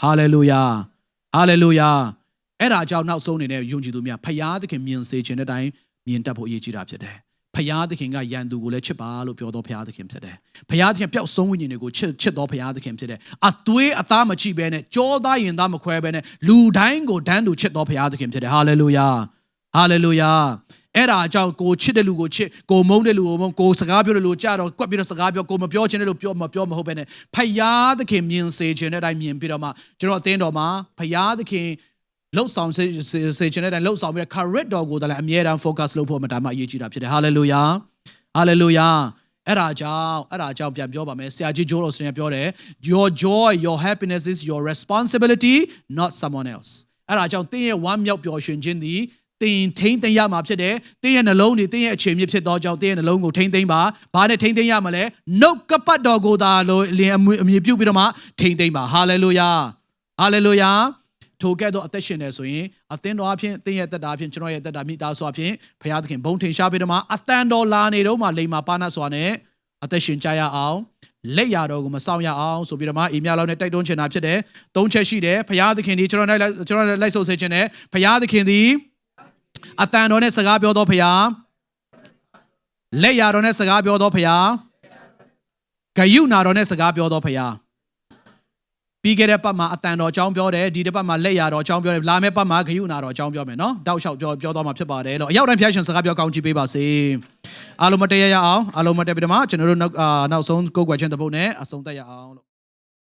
ဟာလေလုယာအဲ့ဒါကြောင့်နောက်ဆုံးနေတဲ့ယုံကြည်သူများဘုရားသခင်မြင်စေခြင်းတဲ့အတိုင်းမြင်တတ်ဖို့အရေးကြီးတာဖြစ်တယ်ဖယားသခင်ကယန်သူကိုလည်းချစ်ပါလို့ပြောတော့ဖယားသခင်ဖြစ်တယ်။ဖယားသခင်ပျောက်ဆုံးဝိညာဉ်တွေကိုချစ်တော့ဖယားသခင်ဖြစ်တယ်။အသွေးအသားမချိဘဲနဲ့ကြောသားရင်သားမခွဲဘဲနဲ့လူတိုင်းကိုတန်းတူချစ်တော့ဖယားသခင်ဖြစ်တယ်။ဟာလေလုယာအဲ့ဒါအကြောင်းကိုချစ်တဲ့လူကိုချစ်ကိုမုန်းတဲ့လူကိုမုန်းကိုစကားပြောတဲ့လူကိုကြတော့ကွက်ပြီးတော့စကားပြောကိုမပြောချင်တဲ့လူပြောမဟုတ်ဘဲနဲ့ဖယားသခင်မြင်စေခြင်းတဲ့အတိုင်းမြင်ပြီးတော့မှကျွန်တော်အသင်းတော်မှာဖယားသခင်လှုပ်ဆောင်စေခြင်းတဲ့လှုပ်ဆောင်ပြီး correct တော်ကိုတလည်းအမြဲတမ်း focus လုပ်ဖို့အမှန်တမ်းအရေးကြီးတာဖြစ်တယ် hallelujah အဲ့ဒါကြောင့်ပြန်ပြောပါမယ်ဆရာကြီးဂျိုးတော်စနေပြောတယ် your joy your happiness is your responsibility not someone else အဲ့ဒါကြောင့်တင်းရဲ့ဝမ်းမြောက်ပျော်ရွှင်ခြင်းသည်တင်းထိမ့်သိမ်းရမှာဖြစ်တယ်တင်းရဲ့နှလုံးတွေတင်းရဲ့အခြေမြစ်ဖြစ်သောကြောင့်တင်းရဲ့နှလုံးကိုထိမ့်သိမ်းပါဘာနဲ့ထိမ့်သိမ်းရမလဲနှုတ်ကပတ်တော်ကိုသာလို့အမြင်ပြုပြီးတော့မှထိမ့်သိမ်းပါ hallelujahထိုကဲ့သို့အသက်ရှင်နေဆိုရင်အသင်းတော်အဖြစ်တင်းရဲ့တက်တာအဖြစ်ကျွန်တော်ရဲ့တက်တာမိသားစုအဖြစ်ဘုရားသခင်ဘုံထင်ရှားပြီးတော့မှအတန်တော်လာနေတော့မှလိမ္မာပါဏစွာနဲ့အသက်ရှင်ကြရအောင်လက်ရတော်ကိုမဆောင်ရအောင်ဆိုပြီးတော့မှအိမ်မြလောက်နဲ့တိုက်တွန်းချင်တာဖြစ်တယ်၃ချက်ရှိတယ်ဘုရားသခင်ဒီကျွန်တော်လိုက်ဆိုစေခြင်းနဲ့ဘုရားသခင်ဒီအတန်တော်နဲ့စကားပြောတော်ဘုရားလက်ရတော်နဲ့စကားပြောတော်ဘုရားဂယုဏတော်နဲ့စကားပြောတော်ဘုရားပြီးခဲ့တဲ့ပတ်မှာအတန်တော်အကြောင်းပြောတယ်ဒီတစ်ပတ်မှာလက်ရတော်အကြောင်းပြောတယ်လာမယ့်ပတ်မှာဂယုဏတော်အကြောင်းပြောမယ်နော်တောက်လျှောက်ပြောတော့မှာဖြစ်ပါတယ်လို့အရောက်တိုင်းဖျားရှင်စကားပြောကောင်းချီးပေးပါစေအားလုံးမတည့်ရအောင်အားလုံးမတည့်ပြီးတော့မှကျွန်တော်တို့နောက်ဆုံးကိုယ်ကွယ်ခြင်းတစ်ပုဒ်နဲ့အဆုံးသတ်ရအောင်လို့